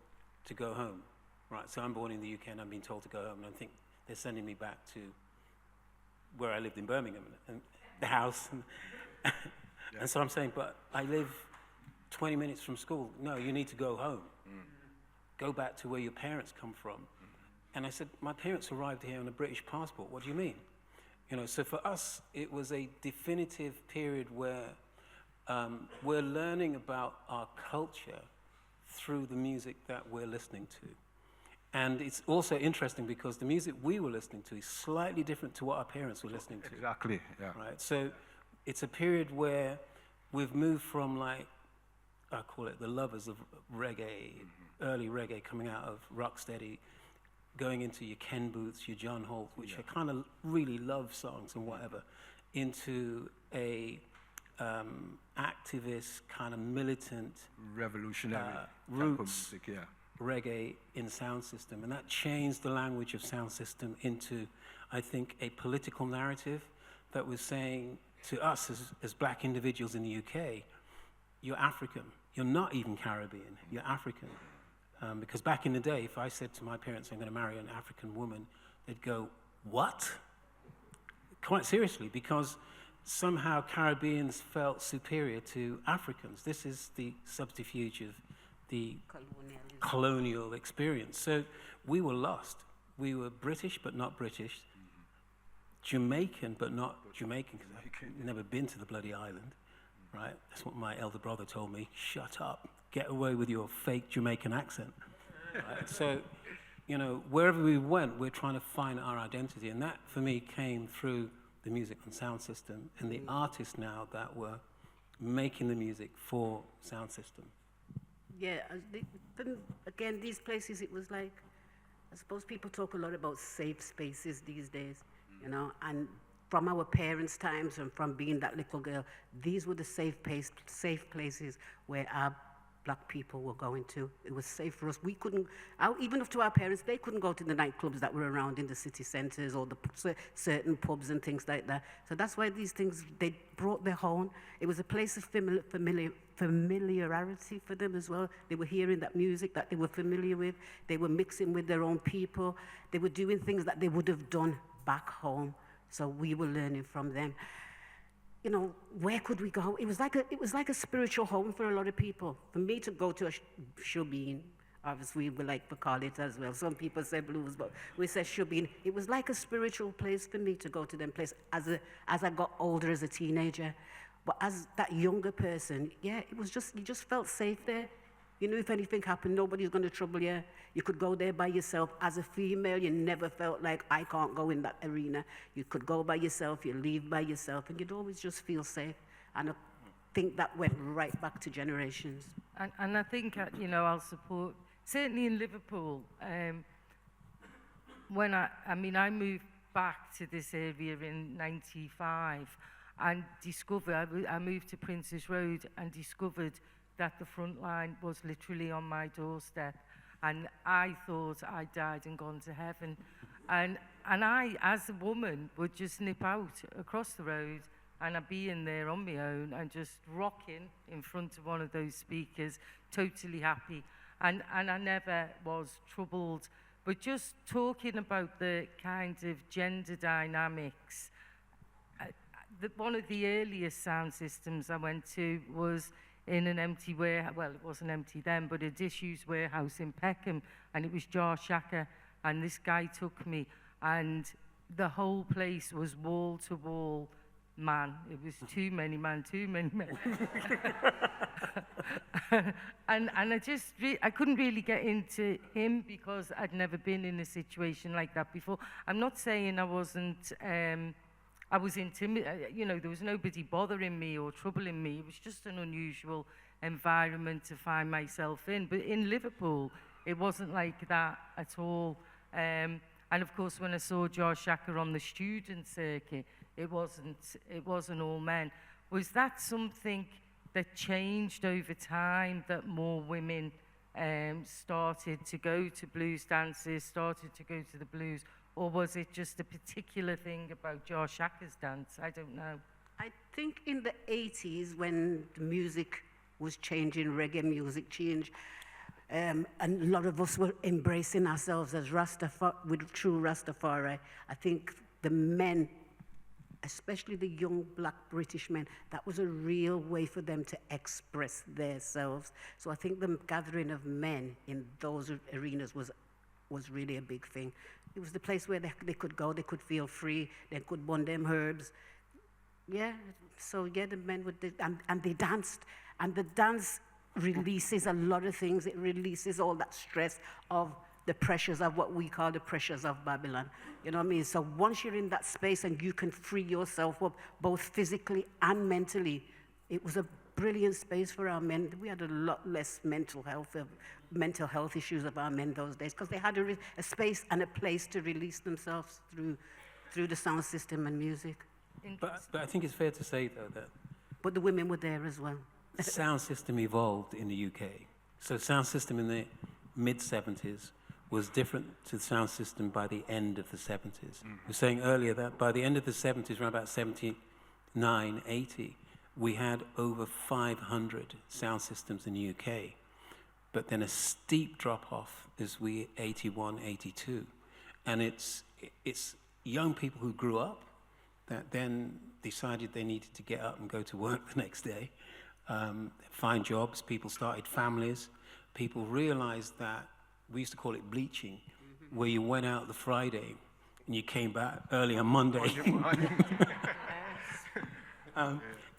B: to go home, right? So I'm born in the UK and I'm being told to go home, and I think they're sending me back to where I lived in Birmingham, and the house. And so I'm saying, but I live 20 minutes from school. No, you need to go home. Go back to where your parents come from. And I said, my parents arrived here on a British passport. What do you mean? You know, so for us, it was a definitive period where we're learning about our culture through the music that we're listening to. And it's also interesting because the music we were listening to is slightly different to what our parents were listening to.
C: Exactly, yeah.
B: Right? So it's a period where we've moved from, like, I call it the lovers of reggae, early reggae coming out of Rocksteady, going into your Ken Booths, your John Holt, which are kind of really love songs and whatever, into a activist, kind of militant,
C: revolutionary
B: roots
C: music, yeah.
B: reggae in sound system. And that changed the language of sound system into, I think, a political narrative that was saying to us as black individuals in the UK, you're African. You're not even Caribbean, you're African. Because back in the day, if I said to my parents, I'm going to marry an African woman, they'd go, what? Quite seriously, because somehow Caribbeans felt superior to Africans. This is the subterfuge of the colonial experience. So we were lost. We were British, but not British. Jamaican, but not Jamaican, because I've never been to the bloody island, right? That's what my elder brother told me. Shut up. Get away with your fake Jamaican accent. Right? So, you know, wherever we went, we're trying to find our identity. And that, for me, came through the music and sound system and the artists now that were making the music for sound system.
D: Yeah, again, these places, it was like, I suppose people talk a lot about safe spaces these days, you know, and from our parents' times and from being that little girl, these were the safe places where our black people were going to. It was safe for us. We couldn't, even up to our parents, they couldn't go to the nightclubs that were around in the city centres or the certain pubs and things like that. So that's why these things, they brought their own. It was a place of familiarity for them as well. They were hearing that music that they were familiar with. They were mixing with their own people. They were doing things that they would have done back home. So we were learning from them. You know, where could we go? It was like a spiritual home for a lot of people. For me to go to a Shebeen, obviously we like to call it as well. Some people say blues, but we say Shebeen. It was like a spiritual place for me to go to them place as I got older as a teenager. But as that younger person, yeah, it was just, you just felt safe there. You know, if anything happened, nobody's going to trouble you. You could go there by yourself. As a female, you never felt like, I can't go in that arena. You could go by yourself, you leave by yourself, and you'd always just feel safe. And I think that went right back to generations.
A: And I think, you know, I'll support, certainly in Liverpool, when I moved back to this area in '95 and discovered, I moved to Princes Road and discovered that the Frontline was literally on my doorstep, and I thought I'd died and gone to heaven. And I, as a woman, would just nip out across the road and I'd be in there on my own and just rocking in front of one of those speakers, totally happy. and I never was troubled. But just talking about the kind of gender dynamics, one of the earliest sound systems I went to was in an empty warehouse. Well, it wasn't empty then, but a disused warehouse in Peckham, and it was Jar Shaka, and this guy took me, and the whole place was wall to wall man. It was too many men. and I couldn't really get into him because I'd never been in a situation like that before. I'm not saying I wasn't, I was intimidated, you know, there was nobody bothering me or troubling me. It was just an unusual environment to find myself in. But in Liverpool, it wasn't like that at all. And of course, when I saw Jar Shaka on the student circuit, it wasn't all men. Was that something that changed over time, that more women started to go to blues dances, started to go to the blues? Or was it just a particular thing about Jar Shaka's dance? I don't know.
D: I think in the 80s, when the music was changing, reggae music changed, and a lot of us were embracing ourselves as with true Rastafari. I think the men, especially the young Black British men, that was a real way for them to express themselves. So I think the gathering of men in those arenas was really a big thing. It was the place where they could go, they could feel free, they could burn them herbs. Yeah, so yeah, the men would, and they danced. And the dance releases a lot of things. It releases all that stress of the pressures of what we call the pressures of Babylon. You know what I mean? So once you're in that space and you can free yourself up, both physically and mentally, it was a brilliant space for our men. We had a lot less mental health issues of our men those days because they had a space and a place to release themselves through the sound system and music.
B: But I think it's fair to say, though, that...
D: But the women were there as well.
B: The sound system evolved in the UK. So the sound system in the mid-70s was different to the sound system by the end of the 70s. We were saying earlier that by the end of the 70s, around about 79, 80, we had over 500 sound systems in the UK. But then a steep drop-off as we 81, 82. And it's young people who grew up that then decided they needed to get up and go to work the next day, find jobs, people started families, people realized that, we used to call it bleaching, where you went out the Friday and you came back early on Monday.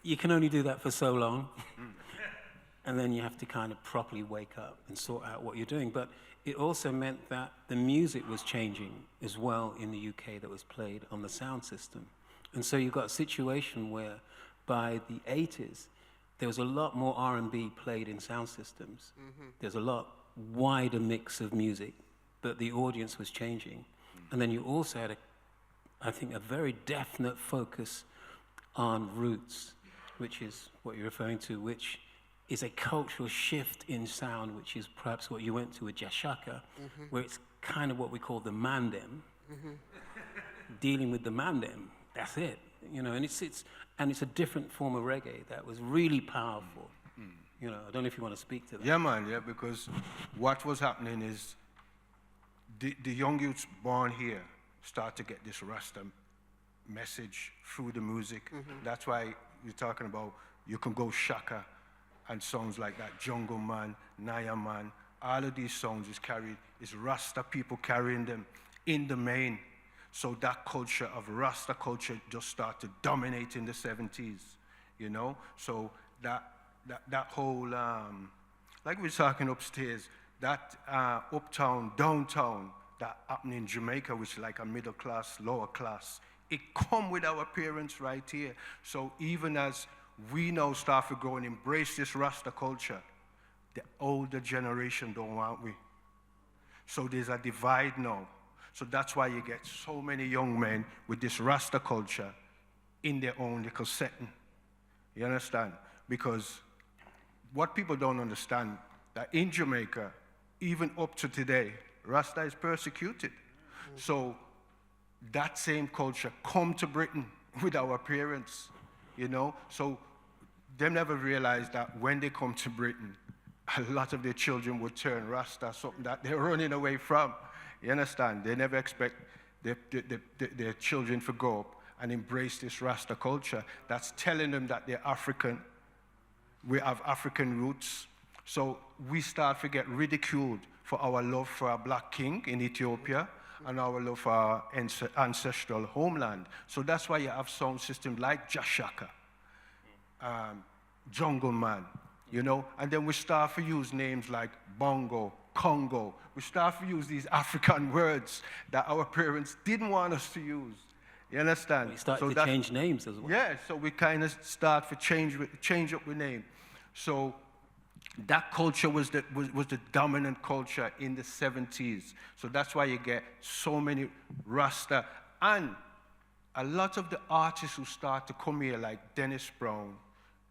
B: You can only do that for so long, and then you have to kind of properly wake up and sort out what you're doing. But it also meant that the music was changing as well in the UK that was played on the sound system. And so you've got a situation where by the 80s, there was a lot more R&B played in sound systems. There's a lot wider mix of music, but the audience was changing. And then you also had, I think, a very definite focus on roots, which is what you're referring to, which is a cultural shift in sound, which is perhaps what you went to with Jashaka, where it's kind of what we call the mandem, dealing with the mandem. That's it, you know, and it's a different form of reggae that was really powerful. You know, I don't know if you want to speak to that.
C: Yeah, man, yeah, because what was happening is the young youths born here start to get this Rasta message through the music. That's why we're talking about you can go Shaka and songs like that, Jungle Man, Naya Man, all of these songs is Rasta people carrying them in the main. So that culture of Rasta culture just started dominating the 70s, you know? So that whole, like we were talking upstairs, that uptown, downtown, that happened in Jamaica, which is like a middle class, lower class, it come with our parents right here. So even as we now start to go and embrace this Rasta culture, the older generation don't want we. So there's a divide now. So that's why you get so many young men with this Rasta culture in their own little setting. You understand? Because what people don't understand, that in Jamaica, even up to today, Rasta is persecuted. So that same culture come to Britain with our parents, you know? So they never realize that when they come to Britain, a lot of their children would turn Rasta, something that they're running away from. You understand? They never expect their children to grow up and embrace this Rasta culture that's telling them that they're African. We have African roots. So we start to get ridiculed for our love for our black king in Ethiopia and our love for our ancestral homeland. So that's why you have sound systems like Jashaka, Jungle Man, you know, and then we start to use names like Bongo, Congo. We start to use these African words that our parents didn't want us to use. You understand?
B: We started to change names as well.
C: Yeah, so we kind of start to change up the name. So that culture was the dominant culture in the 70s. So that's why you get so many Rasta. And a lot of the artists who start to come here, like Dennis Brown,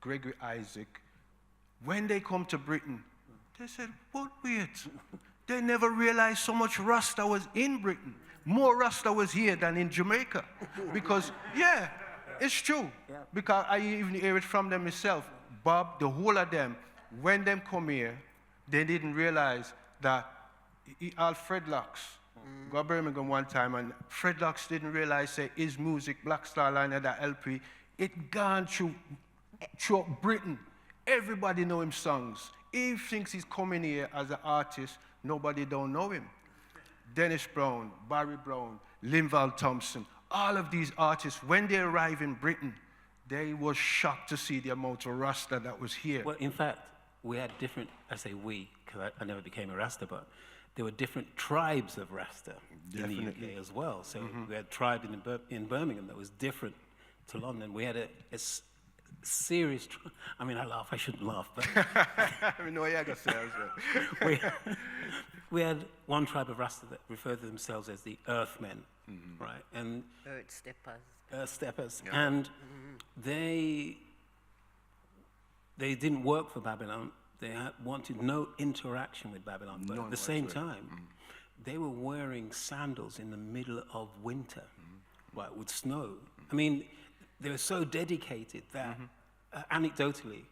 C: Gregory Isaac, when they come to Britain, they said, what weird. They never realized so much Rasta was in Britain. More Rasta was here than in Jamaica. Because, yeah, it's true. Yeah. Because I even hear it from them myself. Bob, the whole of them, when them come here, they didn't realize that all Fredlocks, go to Birmingham one time, and Fredlocks didn't realize that his music, Black Star Line, that LP, it gone through Britain. Everybody know him songs. He thinks he's coming here as an artist, nobody don't know him. Dennis Brown, Barry Brown, Linval Thompson, all of these artists, when they arrive in Britain, they were shocked to see the amount of Rasta that was here.
B: Well, in fact, we had different, I say we, because I never became a Rasta, but there were different tribes of Rasta in the UK as well. So we had a tribe in Birmingham that was different to London. We had a serious, I mean, I laugh, I shouldn't laugh, but
C: no, yeah, I got to say as well.
B: we had one tribe of Rasta that referred to themselves as the Earthmen, right? And
D: Earth steppers.
B: Earth steppers. Yeah. And they didn't work for Babylon. They wanted no interaction with Babylon. But at the same time, they were wearing sandals in the middle of winter, right, with snow. I mean, they were so dedicated that, anecdotally,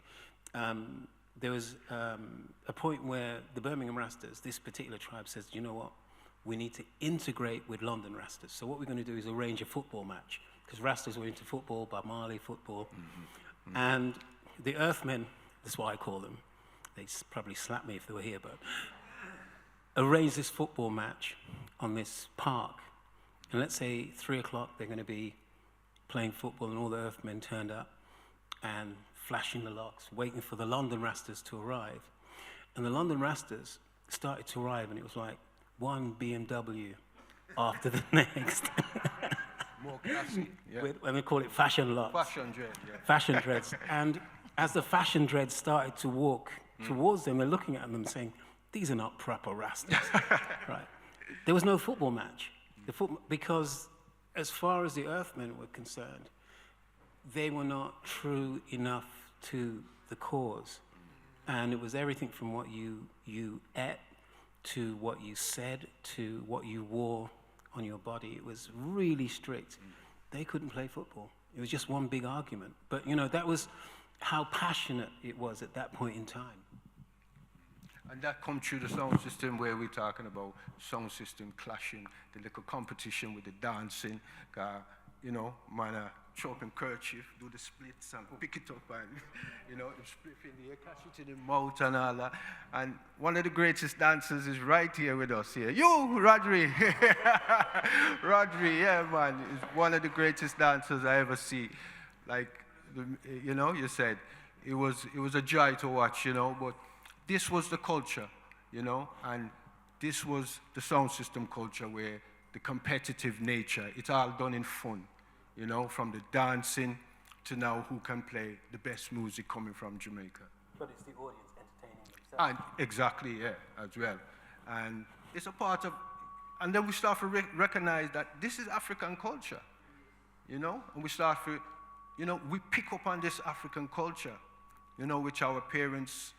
B: there was a point where the Birmingham Rastas, this particular tribe, says, you know what, we need to integrate with London Rastas. So what we're going to do is arrange a football match, because Rastas were into football, Bob Marley football. And the Earthmen, that's what I call them, they'd probably slap me if they were here, but arrange this football match on this park. And let's say 3 o'clock, they're going to be playing football, and all the Earthmen turned up and flashing the locks, waiting for the London Rastas to arrive. And the London Rastas started to arrive, and it was like one BMW after the next.
C: More classy. Yeah.
B: And we call it fashion locks.
C: Fashion dread, yeah.
B: Fashion dreads. And as the fashion dreads started to walk towards them, they're looking at them saying, these are not proper Rastas. Right. There was no football match. Because as far as the Earthmen were concerned, they were not true enough to the cause. And it was everything from what you ate, to what you said, to what you wore on your body. It was really strict. They couldn't play football. It was just one big argument. But, you know, that was how passionate it was at that point in time.
C: And that comes through the sound system where we're talking about sound system clashing, the little competition with the dancing. You know, man, chopping kerchief, do the splits and pick it up and, you know, the split in the air, catch it in the mouth and all that. And one of the greatest dancers is right here with us here. You, Rodri. Rodri, yeah, man, is one of the greatest dancers I ever see. Like, you know, you said, it was a joy to watch, you know, but this was the culture, you know, and this was the sound system culture where the competitive nature, it's all done in fun, you know, from the dancing to now who can play the best music coming from Jamaica.
B: But it's the audience entertaining themselves.
C: And exactly, yeah, as well. And it's a part of, and then we start to recognize that this is African culture, you know, and we start to, you know, we pick up on this African culture, you know, which our parents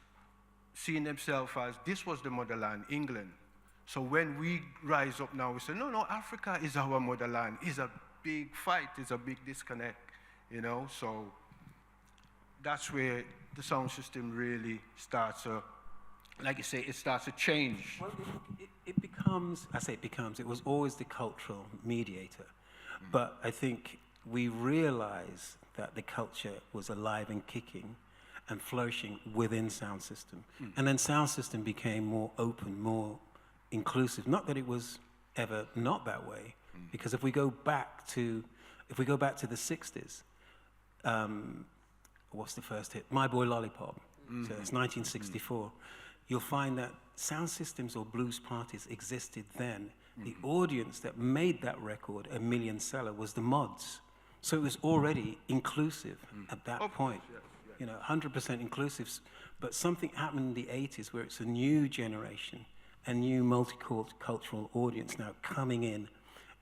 C: seeing themselves as, this was the motherland, England. So when we rise up now, we say, no, Africa is our motherland. It's a big fight, it's a big disconnect, you know? So that's where the sound system really starts to like you say, it starts to change.
B: Well, it becomes, I say it becomes, it was always the cultural mediator. But I think we realize that the culture was alive and kicking and flourishing within sound system. And then sound system became more open, more inclusive. Not that it was ever not that way, because if we go back to the 60s, what's the first hit? My Boy Lollipop. So it's 1964. You'll find that sound systems or blues parties existed then. The audience that made that record a million seller was the mods. So it was already inclusive at that point. You know, 100% inclusive. But something happened in the 80s where it's a new generation, a new multicultural audience now coming in.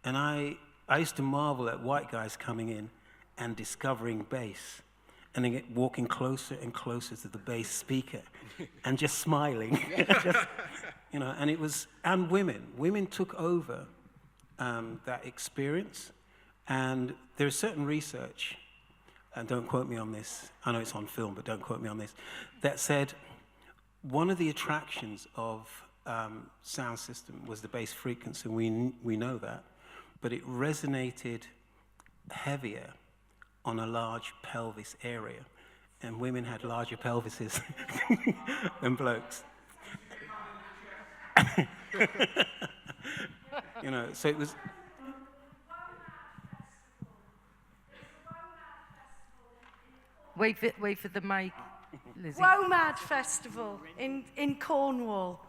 B: And I used to marvel at white guys coming in and discovering bass, and then walking closer and closer to the bass speaker and just smiling. Just, you know, and it was, and women took over that experience. And there's certain research, and don't quote me on this, I know it's on film, but don't quote me on this, that said one of the attractions of sound system was the bass frequency. We know that, but it resonated heavier on a large pelvis area, and women had larger pelvises than blokes. You know, so it was.
A: Wait for the mic, Lizzie.
I: WOMAD Festival in Cornwall,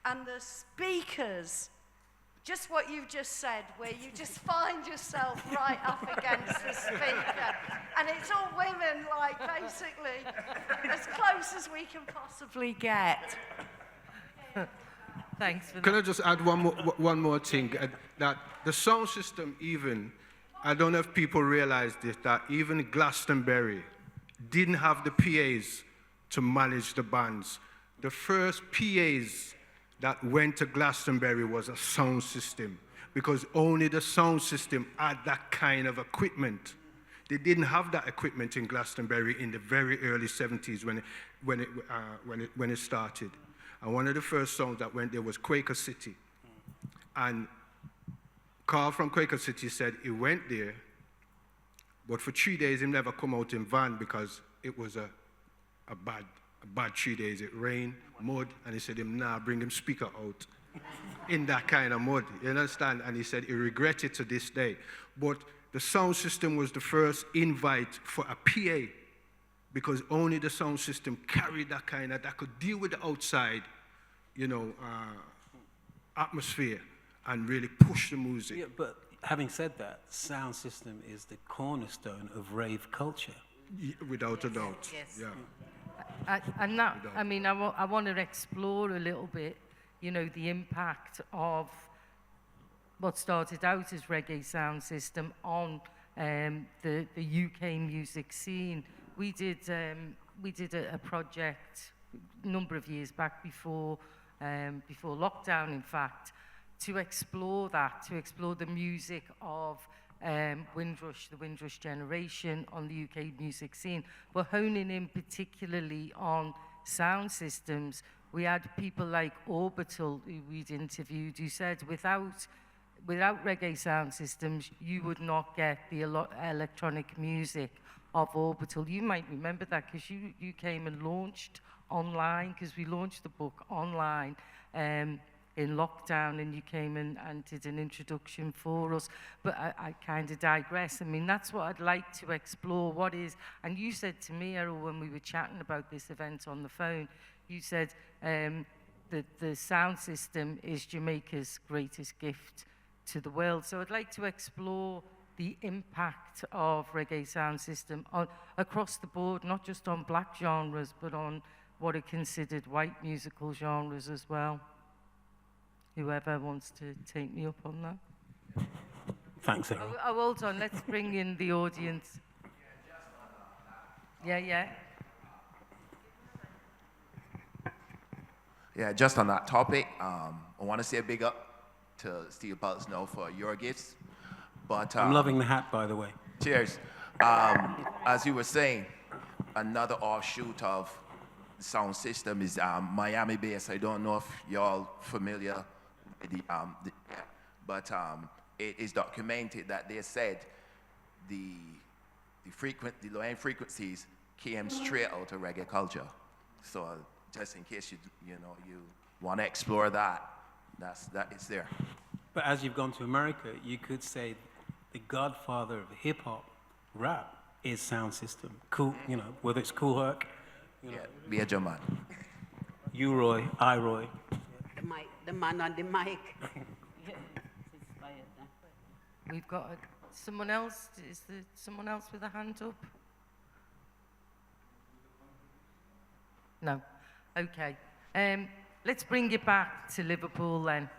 I: and the speakers, just what you've just said, where you just find yourself right up against the speaker, and it's all women, like, basically, as close as we can possibly get.
A: Thanks for
C: Can
A: that.
C: I just add one more thing? That the sound system even, I don't know if people realize this, that even Glastonbury didn't have the PAs to manage the bands. The first PAs that went to Glastonbury was a sound system, because only the sound system had that kind of equipment. They didn't have that equipment in Glastonbury in the very early 70s when it started. And one of the first songs that went there was Quaker City. And Carl from Quaker City said he went there, but for 3 days he never come out in van because it was a bad 3 days. It rained, mud, and he said, bring him speaker out in that kind of mud, you understand? And he said he regretted to this day. But the sound system was the first invite for a PA, because only the sound system carried that that could deal with the outside, you know, atmosphere and really push the music.
B: Yeah, but having said that, sound system is the cornerstone of rave culture.
C: Without a doubt.
A: Yes.
C: Yeah.
A: And that, I mean, I want to explore a little bit, you know, the impact of what started out as reggae sound system on the UK music scene. We did a project a number of years back before lockdown, in fact, to explore the music of Windrush, the Windrush generation on the UK music scene. We're honing in particularly on sound systems. We had people like Orbital, who we'd interviewed, who said without reggae sound systems, you would not get the electronic music of Orbital. You might remember that because you came and launched online, because we launched the book online in lockdown, and you came and did an introduction for us. But I kind of digress. I mean, that's what I'd like to explore. What is, and you said to me, Errol, when we were chatting about this event on the phone, you said that the sound system is Jamaica's greatest gift to the world. So I'd like to explore the impact of reggae sound system across the board, not just on black genres, but on what are considered white musical genres as well. Whoever wants to take me up on that.
B: Thanks, Errol.
A: Oh, hold on, let's bring in the audience. Yeah.
J: Yeah, just on that topic, I want to say a big up to Steve Snow for your gifts. But
B: I'm loving the hat, by the way.
J: Cheers. As you were saying, another offshoot of sound system is Miami based. I don't know if y'all familiar with but it is documented that they said the low-end frequencies came straight out of reggae culture. So just in case you want to explore that is there.
B: But as you've gone to America, you could say the godfather of hip-hop rap is sound system. Cool, whether it's Cool Herc,
J: be a German.
B: You Roy, I Roy.
D: The man on the mic.
A: We've got someone else. Is there someone else with a hand up? No. Okay. Let's bring it back to Liverpool then,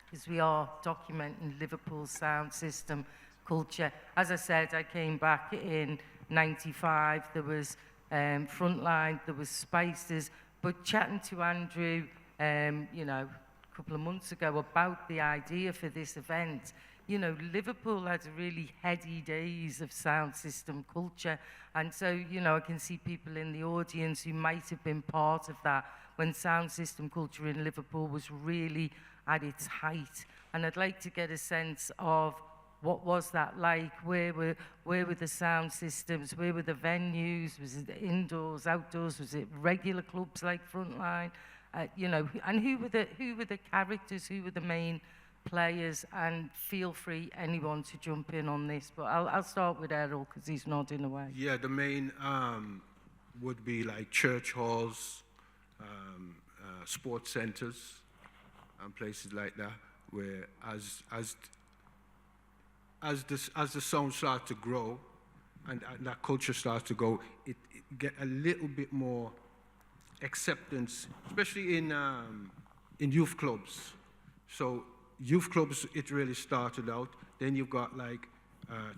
A: because we are documenting Liverpool's sound system culture. As I said, I came back in '95. There was Frontline, there was Spices, but chatting to Andrew, a couple of months ago about the idea for this event, Liverpool had really heady days of sound system culture. And so, I can see people in the audience who might have been part of that when sound system culture in Liverpool was really at its height. And I'd like to get a sense of what was that like? Where were the sound systems? Where were the venues? Was it indoors, outdoors? Was it regular clubs like Frontline? And who were the characters? Who were the main players? And feel free, anyone, to jump in on this. But I'll start with Errol because he's nodding away.
C: Yeah, the main would be like church halls, sports centers, and places like that, where as the sound starts to grow and that culture starts to go, it get a little bit more acceptance, especially in youth clubs. So youth clubs, it really started out. Then you've got like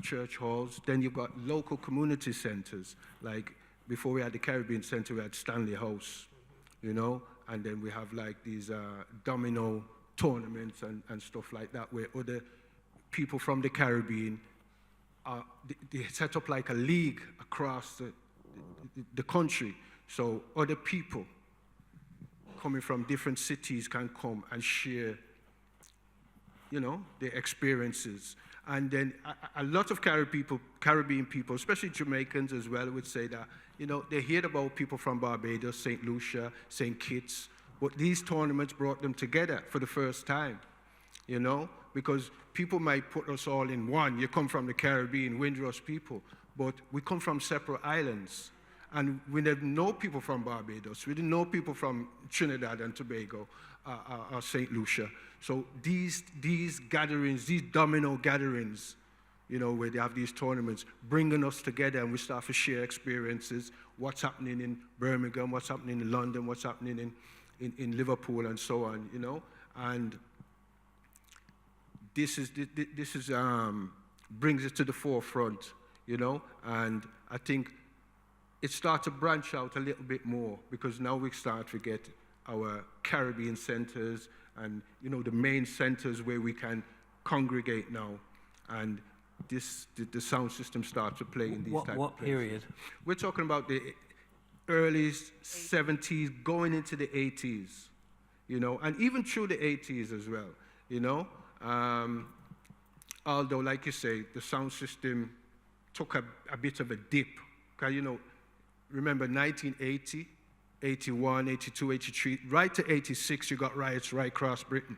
C: church halls. Then you've got local community centers. Like before we had the Caribbean Center, we had Stanley House, and then we have like these domino tournaments and stuff like that, where other people from the Caribbean, they set up like a league across the country. So other people coming from different cities can come and share, their experiences. And then a lot of Caribbean people, especially Jamaicans as well, would say that, they hear about people from Barbados, St. Lucia, St. Kitts, but these tournaments brought them together for the first time, because people might put us all in one. You come from the Caribbean, Windrush people, but we come from separate islands. And we didn't know people from Barbados. We didn't know people from Trinidad and Tobago or St. Lucia. So these gatherings, these domino gatherings, where they have these tournaments, bringing us together, and we start to share experiences, what's happening in Birmingham, what's happening in London, what's happening in Liverpool, and so on, And this is brings it to the forefront, and I think it starts to branch out a little bit more, because now we start to get our Caribbean centers and, the main centers where we can congregate now. And the sound system starts to play in these type of places.
B: What period?
C: We're talking about the early 70s, going into the 80s, and even through the 80s as well, Although, like you say, the sound system took a bit of a dip. Because, remember 1980, 81, 82, 83, right to 86, you got riots right across Britain.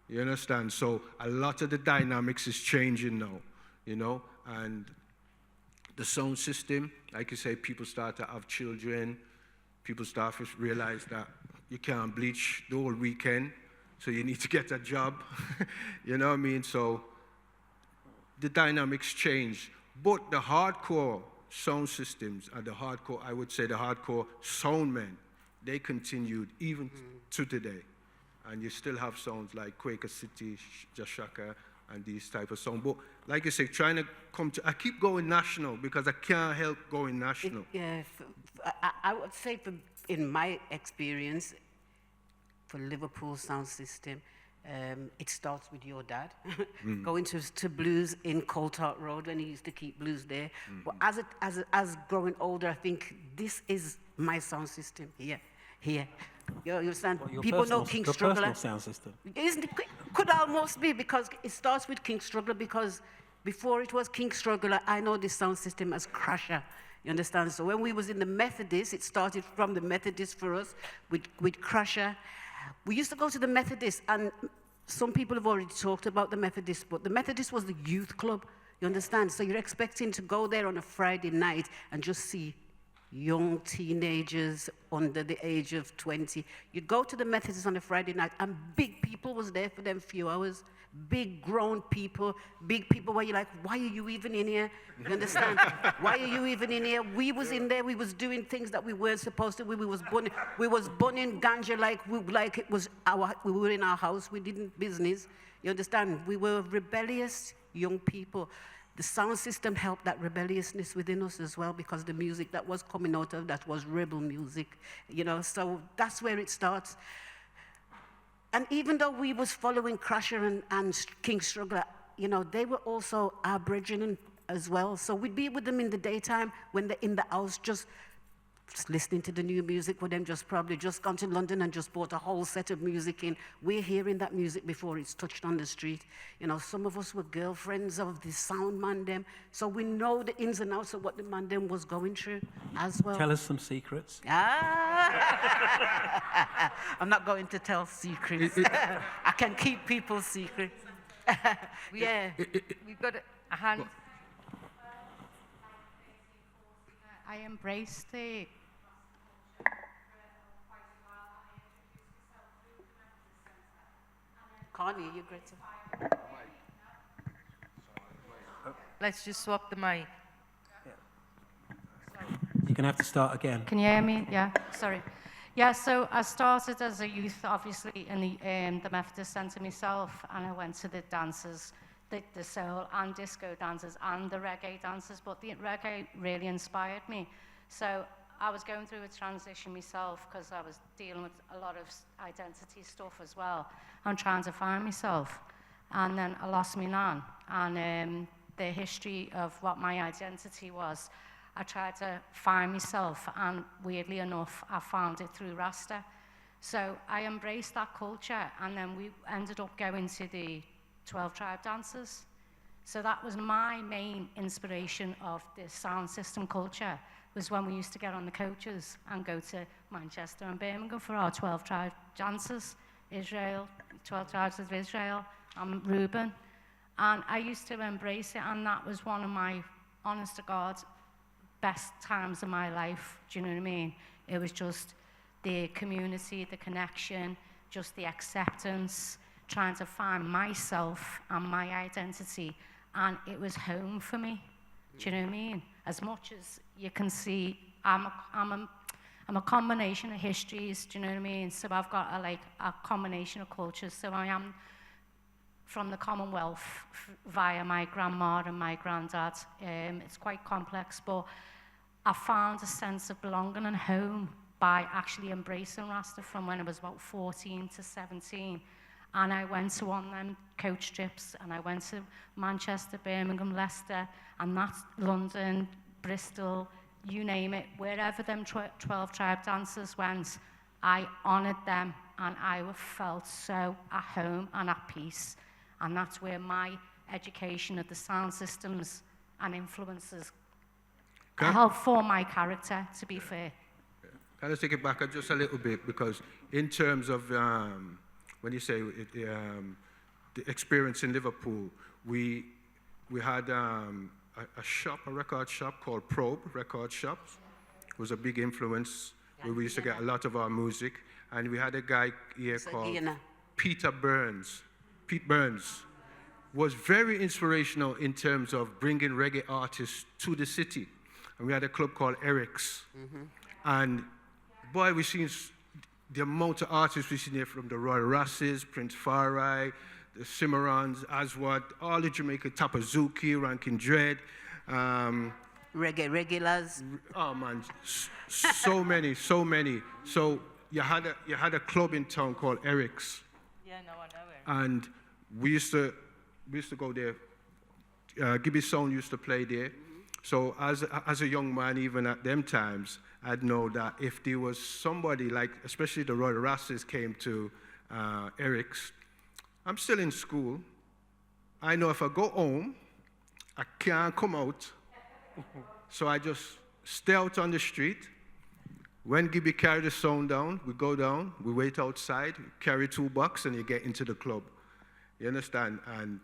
C: You understand? So a lot of the dynamics is changing now, and the sound system, like you say, people start to have children, people start to realize that you can't bleach the whole weekend, so you need to get a job, you know what I mean? So the dynamics change, but the hardcore sound systems and the hardcore sound men, they continued even to today. And you still have sounds like Quaker City, Jashaka, and these type of sounds. But like you say, trying to I keep going national because I can't help going national.
D: I would say in my experience, for Liverpool sound system, It starts with your dad, going to blues in Coltart Road when he used to keep blues there. But as growing older, I think this is my sound system here. You understand? People know King
B: your
D: Struggler.
B: personal sound system.
D: Could almost be, because it starts with King Struggler, because before it was King Struggler, I know this sound system as Crusher. You understand? So when we was in the Methodist, it started from the Methodist for us with Crusher. We used to go to the Methodist, and some people have already talked about the Methodist, but the Methodist was the youth club. You understand? So you're expecting to go there on a Friday night and just see young teenagers under the age of 20. You'd go to the Methodist on a Friday night, and big people was there for them few hours. Big grown people, big people where you're like, why are you even in here? You understand? Why are you even in here? We was in there, we was doing things that we weren't supposed to. We was burning ganja like it was we were in our house, we didn't business. You understand? We were rebellious young people. The sound system helped that rebelliousness within us as well, because the music that was coming out of that was rebel music, you know, so that's where it starts. And even though we was following Crusher and King Struggler, you know, they were also our brethren as well. So we'd be with them in the daytime when they're in the house, just listening to the new music, with them probably just gone to London and just bought a whole set of music in. We're hearing that music before it's touched on the street. You know, some of us were girlfriends of the sound man them, so we know the ins and outs of what the man them was going through as well.
B: Tell us some secrets.
D: I'm not going to tell secrets. I can keep people's secrets. Yeah.
A: We've got a hand.
K: I embrace the...
D: Can't hear you, Greta.
A: Let's just swap the mic.
B: You're going to have to start again.
K: Can you hear me? Yeah, sorry. Yeah, so I started as a youth, obviously, in the Methodist Centre myself, and I went to the dances, the soul and disco dances and the reggae dances, but the reggae really inspired me. So I was going through a transition myself, because I was dealing with a lot of identity stuff as well. I'm trying to find myself. And then I lost my nan, and the history of what my identity was, I tried to find myself, and weirdly enough, I found it through Rasta. So I embraced that culture, and then we ended up going to the 12 tribe dances. So that was my main inspiration of the sound system culture, was when we used to get on the coaches and go to Manchester and Birmingham for our 12 tribe dances, Israel, 12 tribes of Israel, and Reuben. And I used to embrace it, and that was one of my, honest to God, best times of my life. Do you know what I mean? It was just the community, the connection, just the acceptance, trying to find myself and my identity, and it was home for me. Do you know what I mean? As much as you can see, I'm a combination of histories. Do you know what I mean? So I've got a combination of cultures. So I am from the Commonwealth via my grandma and my granddad. It's quite complex, but I found a sense of belonging and home by actually embracing Rasta from when I was about 14 to 17. And I went to one of them coach trips, and I went to Manchester, Birmingham, Leicester, and that's London, Bristol, you name it. Wherever them 12 tribe dancers went, I honoured them, and I felt so at home and at peace. And that's where my education of the sound systems and influences helped form my character, to be fair.
C: Can I take it back just a little bit? Because in terms of when you say the experience in Liverpool, we had a record shop called Probe Record Shops. It was a big influence where we used to get a lot of our music. And we had a guy here called Pete Burns. Was very inspirational in terms of bringing reggae artists to the city. And we had a club called Eric's. And boy, we seen the amount of artists we seen there, from the Royal Rasses, Prince Farai, the Cimarrons, Aswad, all the Jamaica, Tapazuki, Rankin Dread.
D: Reggae regulars.
C: Oh man, so many. So you had a club in town called Eric's.
D: Yeah.
A: Yeah, no, I know it.
C: And we used to go there. Gibby Sound used to play there. So as a young man, even at them times, I'd know that if there was somebody like, especially the Royal Rastas came to Eric's, I'm still in school. I know if I go home, I can't come out. So I just stay out on the street. When Gibby carry the sound down, we go down, we wait outside, carry $2, and you get into the club. You understand? And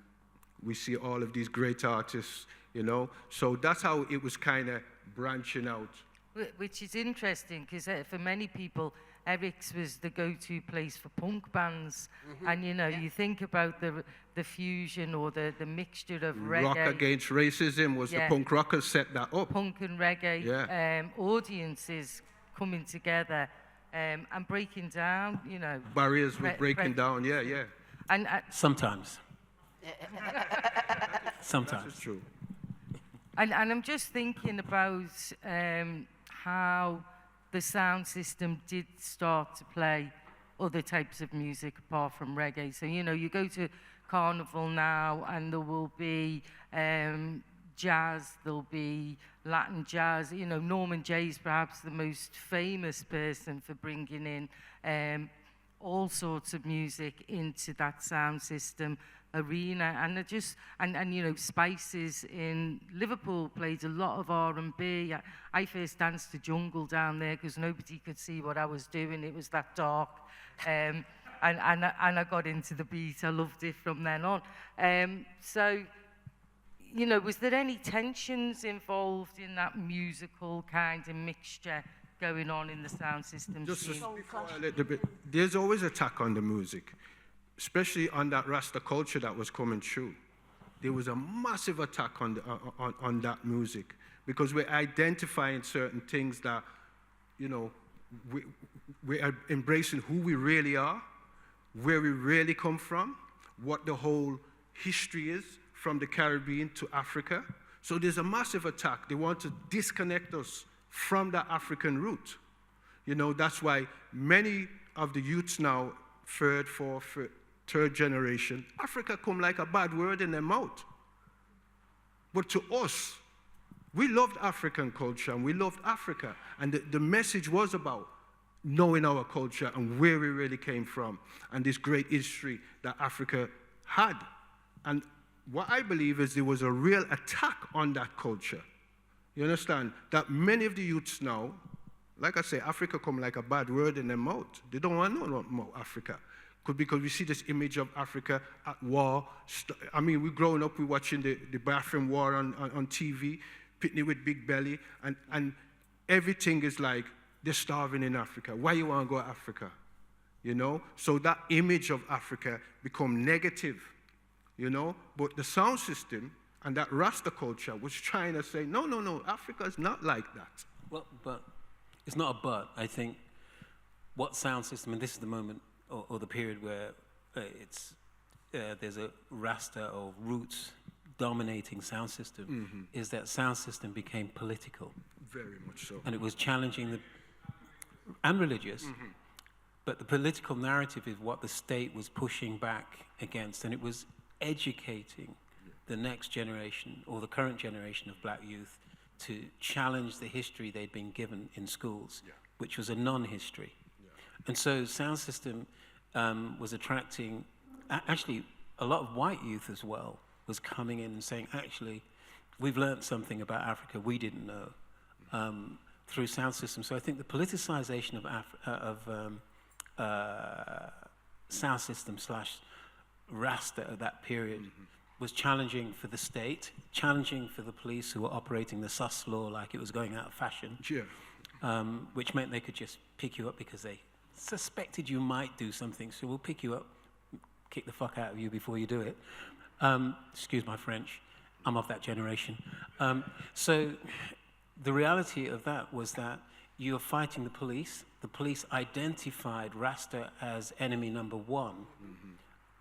C: we see all of these great artists, you know. So that's how it was kind of branching out.
A: Which is interesting, because for many people, Eric's was the go-to place for punk bands. And, you know, you think about the fusion or the mixture of reggae.
C: Rock Against Racism was the punk rockers set that up.
A: Punk and reggae audiences coming together and breaking down, you know.
C: Barriers were breaking down, yeah.
B: And sometimes. Sometimes.
C: That's true.
A: And I'm just thinking about how the sound system did start to play other types of music apart from reggae. So, you know, you go to Carnival now and there will be jazz, there'll be Latin jazz. You know, Norman Jay's perhaps the most famous person for bringing in all sorts of music into that sound system arena, and you know, Spices in Liverpool played a lot of R&B. I first danced to Jungle down there because nobody could see what I was doing. It was that dark, and I got into the beat. I loved it from then on. So, you know, was there any tensions involved in that musical kind of mixture going on in the sound system?
C: Just a little bit. There's always attack on the music, especially on that Rasta culture that was coming through. There was a massive attack on that music because we're identifying certain things that, you know, we are embracing who we really are, where we really come from, what the whole history is from the Caribbean to Africa. So there's a massive attack. They want to disconnect us from the African root. You know, that's why many of the youths now, third generation, Africa come like a bad word in their mouth. But to us, we loved African culture and we loved Africa. And the message was about knowing our culture and where we really came from and this great history that Africa had. And what I believe is there was a real attack on that culture. You understand? That many of the youths now, like I say, Africa come like a bad word in their mouth. They don't want to know about Africa. Because we see this image of Africa at war. I mean, we're growing up, we're watching the bathroom war on TV, Pitney with Big Belly, and everything is like, they're starving in Africa. Why you want to go to Africa? You know? So that image of Africa become negative, you know? But the sound system and that Rasta culture was trying to say, no, Africa is not like that.
B: Well, but it's not a but. I think what sound system, and this is the moment or the period where there's a Rasta or roots dominating sound system, is that sound system became political.
C: Very much so.
B: And it was challenging and religious, but the political narrative is what the state was pushing back against, and it was educating the next generation or the current generation of black youth to challenge the history they'd been given in schools, which was a non-history. And so sound system was attracting, actually a lot of white youth as well was coming in and saying, actually, we've learned something about Africa we didn't know through sound system. So I think the politicization of sound system / Rasta at that period was challenging for the state, challenging for the police who were operating the sus law like it was going out of fashion, which meant they could just pick you up because they suspected you might do something, so we'll pick you up, kick the fuck out of you before you do it. Excuse my French, I'm of that generation. So the reality of that was that you were fighting the police identified Rasta as enemy number one,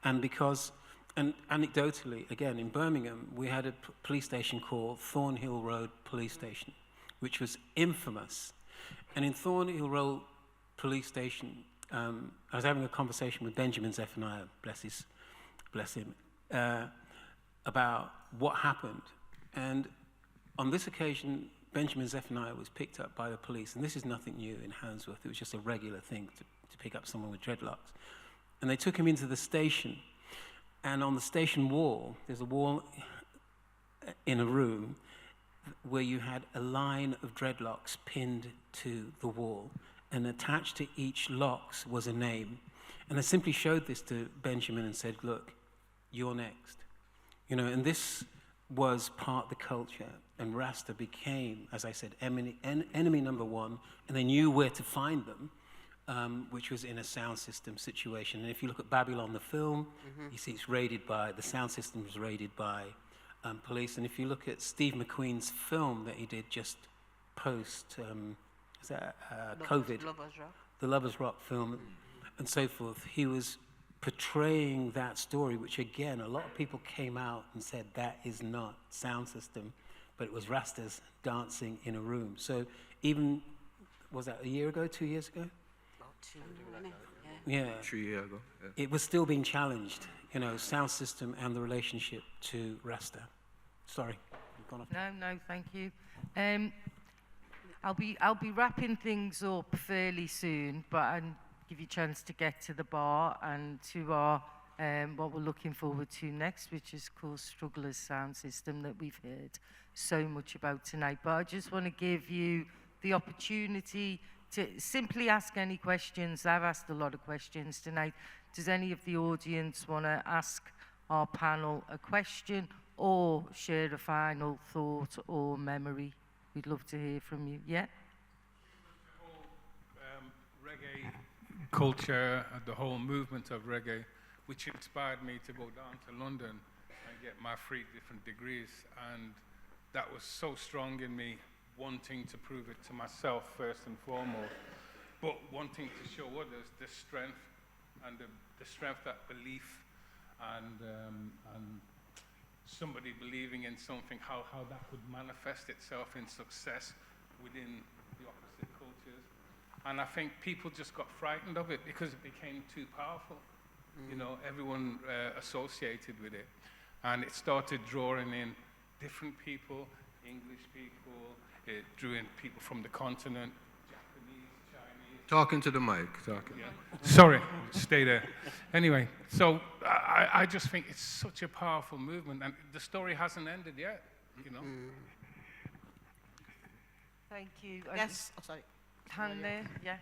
B: and because, and anecdotally, again, in Birmingham, we had a police station called Thornhill Road Police Station, which was infamous. And in Thornhill Road Police Station, I was having a conversation with Benjamin Zephaniah, bless him, about what happened. And on this occasion, Benjamin Zephaniah was picked up by the police, and this is nothing new in Handsworth. It was just a regular thing to pick up someone with dreadlocks. And they took him into the station, and on the station wall, there's a wall in a room where you had a line of dreadlocks pinned to the wall, and attached to each locks was a name. And I simply showed this to Benjamin and said, look, you're next. You know, and this was part of the culture, and Rasta became, as I said, enemy number one, and they knew where to find them, which was in a sound system situation. And if you look at Babylon, the film, you see it's raided by, the sound system was raided by police. And if you look at Steve McQueen's film that he did just post, is that COVID? The Lovers Rock film, and so forth, he was portraying that story, which again, a lot of people came out and said that is not sound system, but it was Rastas dancing in a room. So even, was that a year ago, 2 years ago?
D: About 2, like
B: yeah.
C: 3 years ago. Yeah.
B: It was still being challenged, you know, sound system and the relationship to Rasta. Sorry, you've gone off.
A: No, thank you. I'll be wrapping things up fairly soon, but I'll give you a chance to get to the bar and to our what we're looking forward to next, which is called Strugglers Sound System that we've heard so much about tonight. But I just want to give you the opportunity to simply ask any questions. I've asked a lot of questions tonight. Does any of the audience want to ask our panel a question or share a final thought or memory? We'd love to hear from you. Yeah?
G: The whole reggae culture, the whole movement of reggae, which inspired me to go down to London and get my 3 different degrees. And that was so strong in me, wanting to prove it to myself first and foremost, but wanting to show others the strength and the strength, that belief, and somebody believing in something, how that could manifest itself in success within the opposite cultures. And I think people just got frightened of it because it became too powerful. You know, everyone associated with it. And it started drawing in different people, English people, it drew in people from the continent, Japanese, Chinese.
C: Talking to the mic, talking.
G: Yeah. Sorry, stay there. Anyway, so I just think it's such a powerful movement, and the story hasn't ended yet, you know.
A: Thank you.
F: Yes, sorry.
A: Hand there, yeah.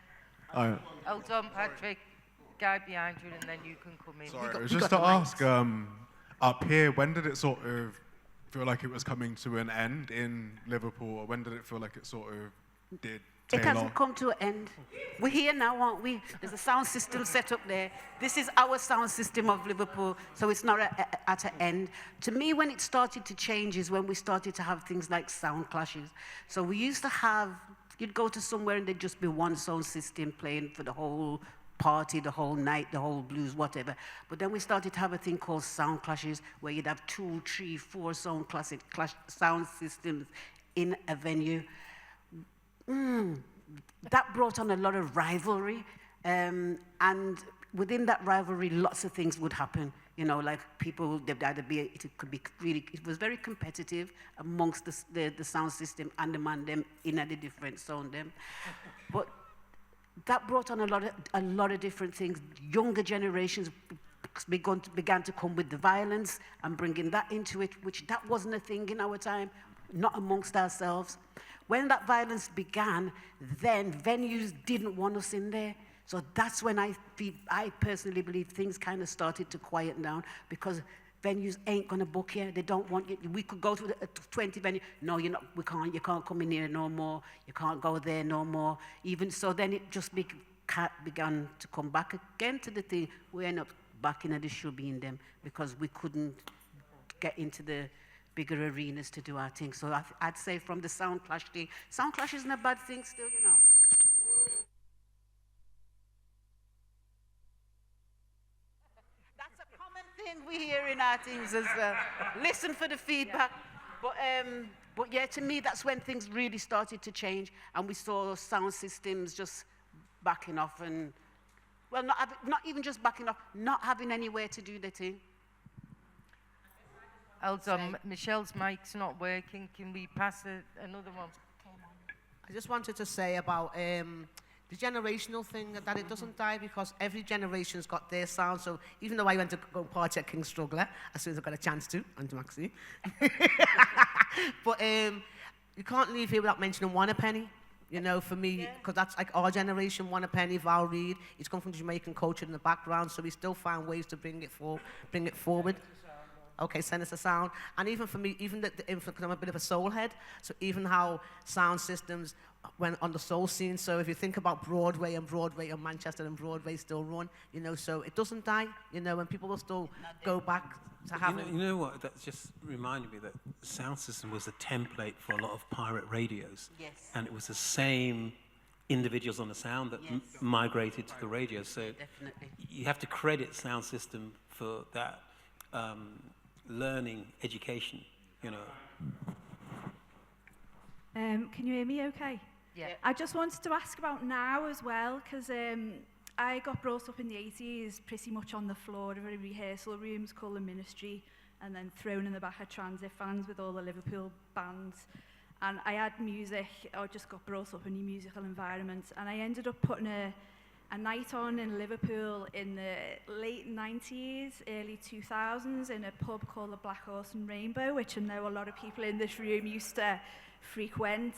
L: Oh,
A: Hold on, Patrick. Guy behind you, and then you can come in.
L: sorry, it was just to ask, up here, when did it sort of feel like it was coming to an end in Liverpool, or when did it feel like it sort of did
D: It
L: tail
D: hasn't
L: off?
D: come to an end. We're here now, aren't we? There's a sound system set up there. This is our sound system of Liverpool, so it's not at an end. To me, when it started to change is when we started to have things like sound clashes. So we used to have, you'd go to somewhere and there'd just be one sound system playing for the whole party, the whole night, the whole blues, whatever. But then we started to have a thing called sound clashes, where you'd have 2, 3, 4 sound sound systems in a venue. That brought on a lot of rivalry, and within that rivalry, lots of things would happen. You know, like people, they'd either be, it could be really, it was very competitive amongst the sound system and the man them in a different sound them. But that brought on a lot of different things. Younger generations began to come with the violence and bringing that into it, which that wasn't a thing in our time, not amongst ourselves. When that violence began, then venues didn't want us in there. So that's when I personally believe things kind of started to quieten down, because venues ain't gonna book you. They don't want you. We could go to the 20 venue. No, you're not. We can't. You can't come in here no more. You can't go there no more. Even so, then it just began to come back again to the thing. We end up back in the Shebeens them because we couldn't get into the bigger arenas to do our thing. So I'd say from the sound clash thing, sound clash isn't a bad thing still, you know. That's a common thing we hear in our things as listen for the feedback. Yeah. But yeah, to me, that's when things really started to change, and we saw sound systems just backing off and well, not even just backing off, not having anywhere to do the thing.
A: Hold on, Michelle's mic's not working. Can we pass another one?
F: I just wanted to say about the generational thing, that it doesn't die because every generation's got their sound. So even though I went to go party at King's Struggler, as soon as I got a chance to, and to Maxie, but you can't leave here without mentioning One a Penny. You know, for me, because that's like our generation, One a Penny, Val Reid. He's come from Jamaican culture in the background, so we still found ways to bring it forward. Okay, send us a sound. And even for me, even the influence, because I'm a bit of a soul head, so even how sound systems went on the soul scene. So if you think about Broadway and Manchester and Broadway still run, you know, so it doesn't die, you know, and people will still go back to have
B: You know what, that just reminded me that the sound system was a template for a lot of pirate radios.
D: Yes.
B: And it was the same individuals on the sound that migrated to the radio. So
D: Definitely.
B: you have to credit sound system for that learning, education, you know.
M: Can you hear me okay?
A: Yeah.
M: I just wanted to ask about now as well, because I got brought up in the 80s pretty much on the floor of a rehearsal rooms called the Ministry, and then thrown in the back of transit vans with all the Liverpool bands. And I had music, I just got brought up in a musical environment, and I ended up putting a night on in Liverpool in the late 90s, early 2000s in a pub called the Black Rainbow, which I know a lot of people in this room used to frequent.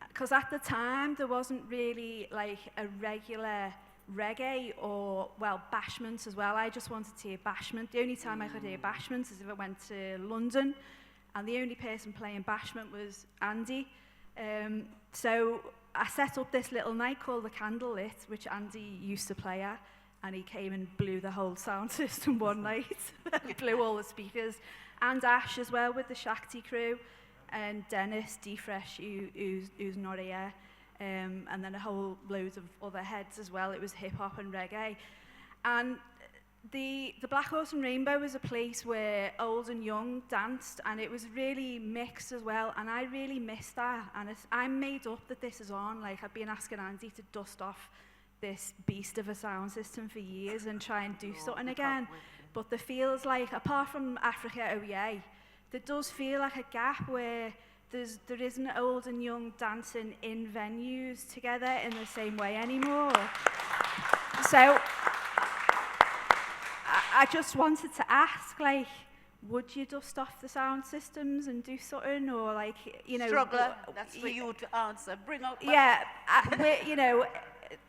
M: Because at the time, there wasn't really like a regular reggae or, well, bashment as well. I just wanted to hear bashment. The only time I could hear bashment is if I went to London, and the only person playing bashment was Andy. So I set up this little night called the Candlelit, which Andy used to play at, and he came and blew the whole sound system one night. He blew all the speakers. And Ash as well with the Shakti crew, and Dennis D-Fresh, who's not here, and then a whole loads of other heads as well. It was hip-hop and reggae. And the Black Horse and Rainbow was a place where old and young danced, and it was really mixed as well, and I really missed that. And I'm made up that this is on. Like, I've been asking Andy to dust off this beast of a sound system for years and try and do something again. But there feels like, apart from Africa OEA, there does feel like a gap where there isn't old and young dancing in venues together in the same way anymore. So I just wanted to ask, like, would you dust off the sound systems and do something, or like, you know...
D: Struggler, that's for you to answer. Bring up...
M: Yeah, you know,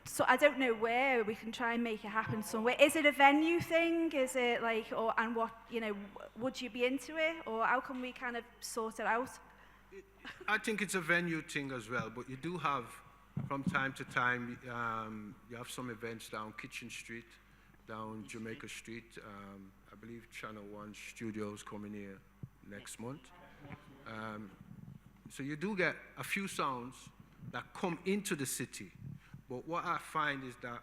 M: so I don't know where we can try and make it happen somewhere. Is it a venue thing? Is it like, and what, you know, would you be into it, or how can we kind of sort it out?
C: I think it's a venue thing as well, but you do have, from time to time, you have some events down Kitchen Street, down Jamaica Street. I believe Channel 1 Studios coming here next month. So you do get a few sounds that come into the city, but what I find is that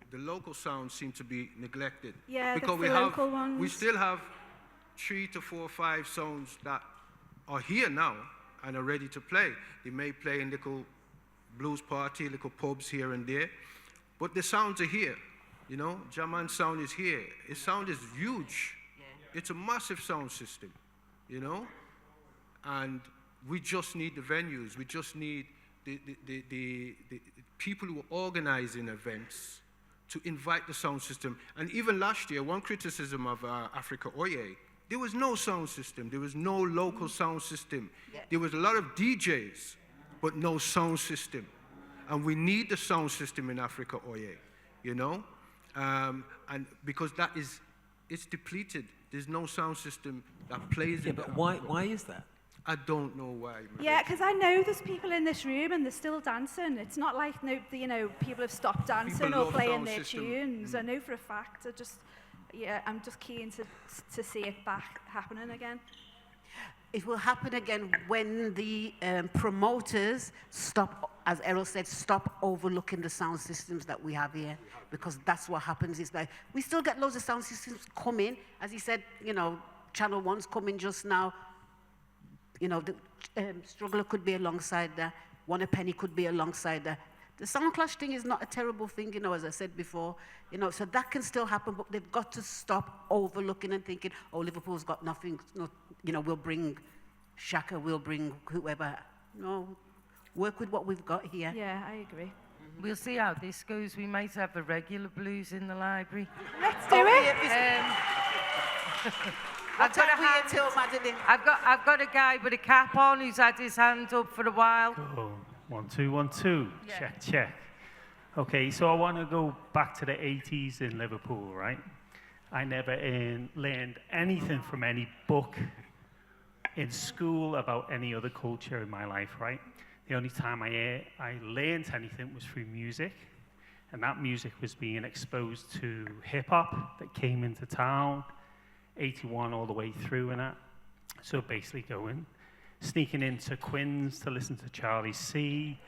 C: the local sounds seem to be neglected.
M: Yeah,
C: because
M: the local ones.
C: We still have 3 to 4 or 5 sounds that are here now and are ready to play. They may play in little blues party, little pubs here and there, but the sounds are here. You know, Jaman's sound is here. His sound is huge. Yeah. It's a massive sound system, you know? And we just need the venues. We just need the people who are organizing events to invite the sound system. And even last year, one criticism of Africa Oye, there was no sound system. There was no local sound system. Yeah. There was a lot of DJs, but no sound system. And we need the sound system in Africa Oye, you know? And because it's depleted. There's no sound system that plays it.
B: But why is that?
C: I don't know why.
M: Yeah, because I know there's people in this room and they're still dancing. It's not like, no, you know, people have stopped dancing or playing their tunes. I know for a fact. I'm just keen to see it back happening again.
D: It will happen again when the promoters stop, as Errol said, stop overlooking the sound systems that we have here, because that's what happens. It's like, we still get loads of sound systems coming. As he said, you know, Channel 1's coming just now. You know, the Struggler could be alongside that. One a Penny could be alongside that. The sound clash thing is not a terrible thing, you know, as I said before, you know, so that can still happen, but they've got to stop overlooking and thinking, oh, Liverpool's got nothing, no, you know, we'll bring Shaka, we'll bring whoever. No, work with what we've got here.
M: Yeah, I agree.
A: We'll see how this goes. We might have a regular blues in the library.
M: Let's do it.
A: I've got a hand.
D: Till, Madeline.
A: I've got a guy with a cap on who's had his hand up for a while.
N: Oh, 1, 2, 1, 2.
A: Yeah.
N: Check, check. Okay, so I want to go back to the 80s in Liverpool, right? I never learned anything from any book in school about any other culture in my life, right? The only time I learned anything was through music, and that music was being exposed to hip-hop that came into town, 81 all the way through and that. So basically sneaking into Quinn's to listen to Charlie C,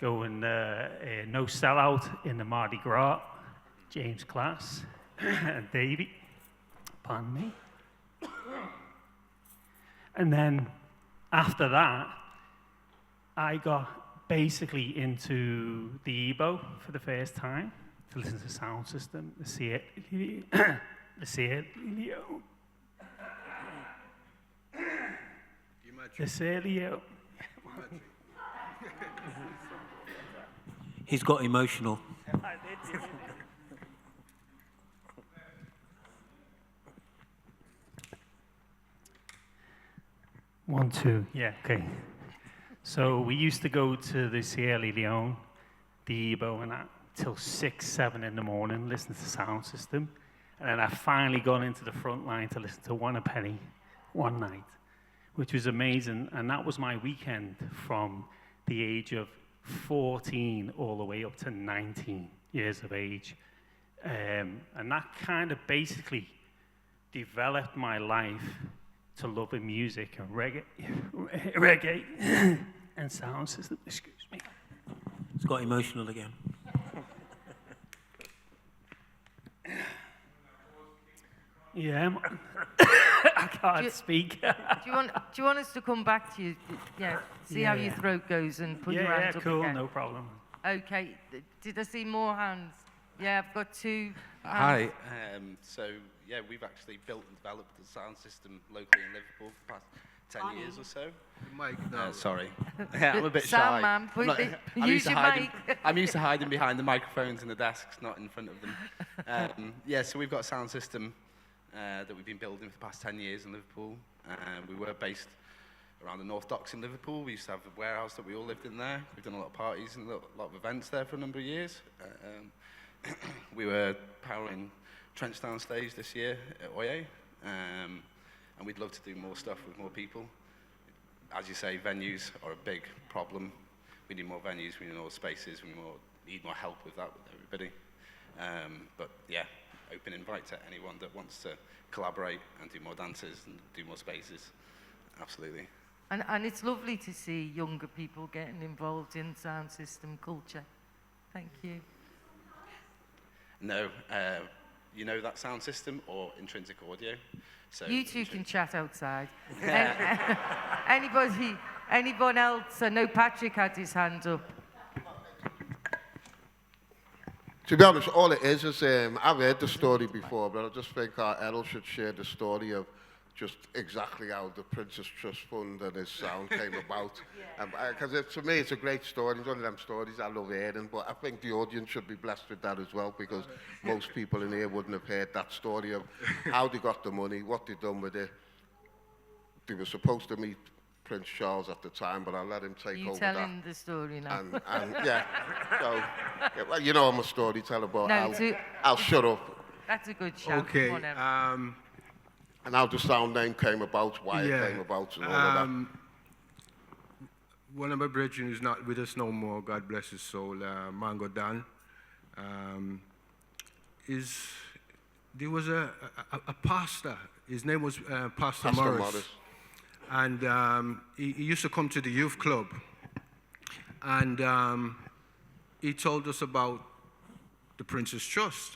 N: going No Sellout in the Mardi Gras, James Class, and Davey, pardon me. And then after that, I got basically into the EBO for the first time to listen to the sound system, the Celio.
B: He's got emotional.
N: One, two, yeah, okay. So we used to go to the Sierra Leone, the EBO, and that till 6, 7 in the morning, listen to the sound system. And then I finally got into the Frontline to listen to One a Penny one night, which was amazing. And that was my weekend from the age of 14 all the way up to 19 years of age. And that kind of basically developed my life to loving music and reggae and sound system. Excuse me.
B: It's got emotional again.
N: Yeah, I can't speak.
A: Do you want us to come back to you? Yeah, see how your throat goes and put your hands up
N: cool,
A: again.
N: no problem.
A: Okay, did I see more hands? Yeah, I've got 2
O: Hi. So, yeah, we've actually built and developed the sound system locally in Liverpool for the past 10 years or so. Sorry. Yeah, I'm a bit shy.
A: Sound man, use your mic.
O: I'm used to hiding behind the microphones and the desks, not in front of them. Yeah, so we've got a sound system that we've been building for the past 10 years in Liverpool. We were based around the North Docks in Liverpool. We used to have a warehouse that we all lived in there. We've done a lot of parties and a lot of events there for a number of years. We were powering Trenchtown stage this year at Oye, and we'd love to do more stuff with more people. As you say, venues are a big problem. We need more venues, we need more spaces, we need more help with that with everybody. But yeah, open invite to anyone that wants to collaborate and do more dances and do more spaces. Absolutely.
A: And it's lovely to see younger people getting involved in sound system culture. Thank you.
O: No, you know that sound system or intrinsic audio? So
A: You two can chat outside. Anyone else? I know Patrick had his hand up.
E: To be honest, all it is I've heard the story before, but I just think our Errol should share the story of just exactly how the Princess Trust Fund and his sound came about. Because to me, it's a great story. It's one of them stories I love hearing, but I think the audience should be blessed with that as well, because most people in here wouldn't have heard that story of how they got the money, what they done with it. They were supposed to meet Prince Charles at the time, but I let him take over that.
A: You telling the story now.
E: And yeah, so, yeah, well, you know I'm a storyteller, but
A: No,
E: I'll shut up.
A: That's a good shout.
C: Okay.
A: Come on, Errol.
E: And how the sound name came about, why it came about, and all of that.
C: One of my brethren who's not with us no more, God bless his soul, Mango Dan, there was a pastor. His name was Pastor Morris. And he used to come to the youth club. And he told us about the Princess Trust.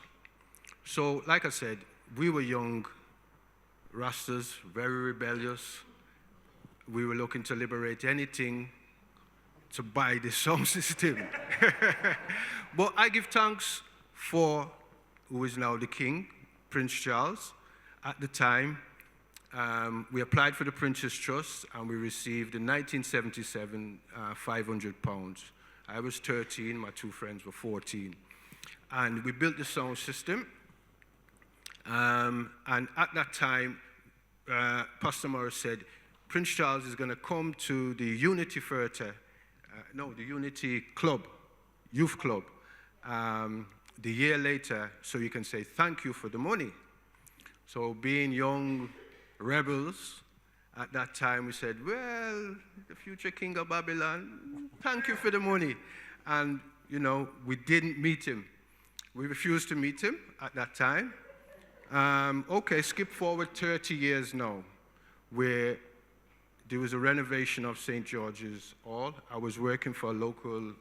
C: So, like I said, we were young Rastas, very rebellious. We were looking to liberate anything to buy this sound system. But I give thanks for who is now the king, Prince Charles. At the time, we applied for the Prince's Trust and we received in 1977 £500. I was 13, my two friends were 14. And we built the sound system. And at that time, Pastor Morris said, Prince Charles is going to come to the Unity Theatre, the Unity Club, Youth Club, the year later, so you can say thank you for the money. So being young rebels, at that time we said, well, the future king of Babylon, thank you for the money. And, you know, we didn't meet him. We refused to meet him at that time. Okay, skip forward 30 years now, where there was a renovation of St. George's Hall. I was working for a local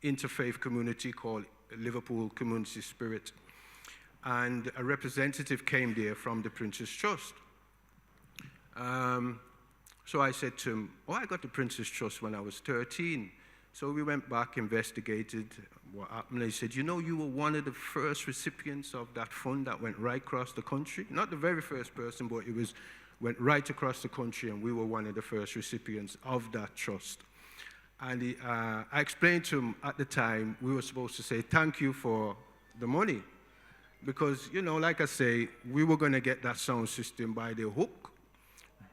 C: interfaith community called Liverpool Community Spirit. And a representative came there from the Prince's Trust. So I said to him, I got the Prince's Trust when I was 13. So we went back, investigated what happened. He said, you know, you were one of the first recipients of that fund that went right across the country. Not the very first person, but went right across the country, and we were one of the first recipients of that trust. And I explained to him at the time, we were supposed to say thank you for the money. Because, you know, like I say, we were going to get that sound system by the hook.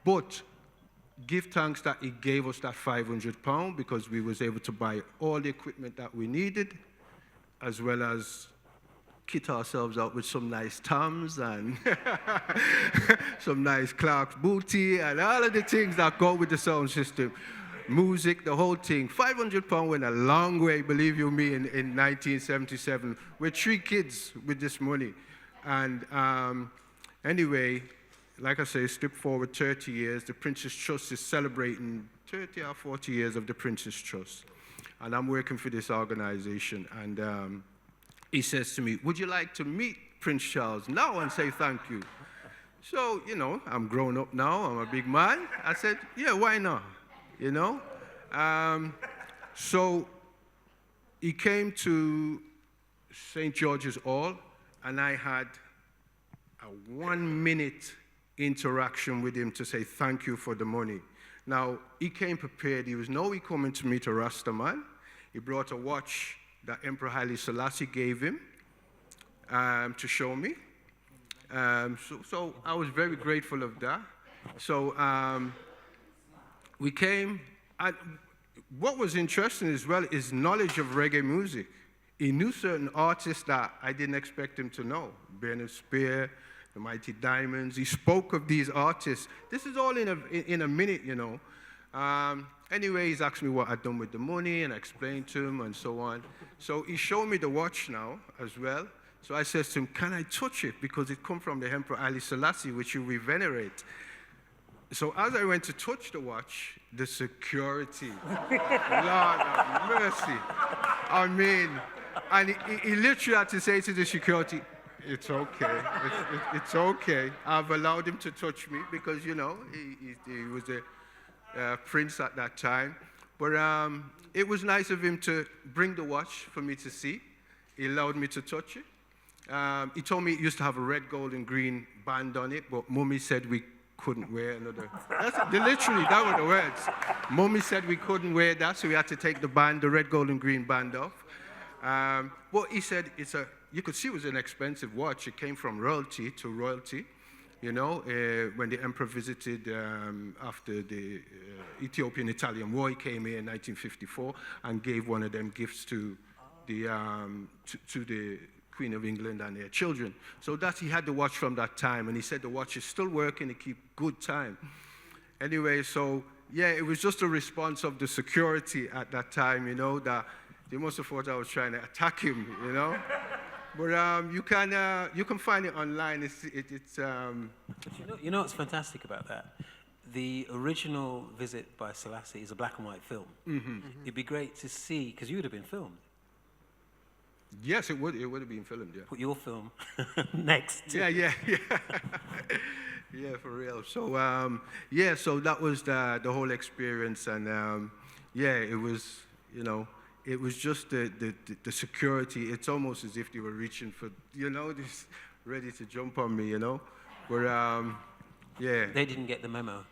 C: But give thanks that he gave us that £500 because we was able to buy all the equipment that we needed, as well as kit ourselves out with some nice Toms and some nice Clark's booty and all of the things that go with the sound system. Music, the whole thing. £500 went a long way, believe you me, in 1977. We're 3 kids with this money. And anyway, like I say, skip forward 30 years. The Prince's Trust is celebrating 30 or 40 years of the Prince's Trust. And I'm working for this organization. And he says to me, would you like to meet Prince Charles now and say thank you? So, you know, I'm grown up now. I'm a big man. I said, yeah, why not? You know? So he came to St. George's Hall, and I had a 1-minute interaction with him to say thank you for the money. Now, he came prepared. He coming to meet a Rasta man. He brought a watch that Emperor Haile Selassie gave him to show me. So I was very grateful of that. So we came, and what was interesting as well is knowledge of reggae music. He knew certain artists that I didn't expect him to know. Bernard Spear, the Mighty Diamonds. He spoke of these artists. This is all in a minute, you know. Anyway, he's asked me what I'd done with the money, and I explained to him, and so on. So he showed me the watch now as well. So I said to him, can I touch it? Because it come from the Emperor Haile Selassie, which we venerate. So as I went to touch the watch, the security, Lord have mercy. I mean, and he literally had to say to the security, it's okay, it's okay. I've allowed him to touch me because, you know, he was a prince at that time. But it was nice of him to bring the watch for me to see. He allowed me to touch it. He told me it used to have a red, gold, and green band on it, but Mummy said we couldn't wear another. Literally, that were the words. Mummy said we couldn't wear that, so we had to take the band, the red, gold, and green band off. Well, he said you could see it was an expensive watch. It came from royalty to royalty. You know, when the emperor visited after the Ethiopian-Italian War, he came here in 1954 and gave one of them gifts to the Queen of England and their children. So that he had the watch from that time, and he said the watch is still working, it keeps good time. Anyway, so yeah, it was just a response of the security at that time, you know, that they must have thought I was trying to attack him, you know. But you can find it online.
B: But you know what's fantastic about that? The original visit by Selassie is a black and white film. Mm-hmm. It'd be great to see, because you would have been filmed.
C: Yes, it would have been filmed, yeah.
B: Put your film next.
C: Yeah. Yeah, for real. So, yeah, so that was the whole experience. And, yeah, it was, you know, it was just the security. It's almost as if they were reaching for, you know, just ready to jump on me, you know. But yeah.
B: They didn't get the memo.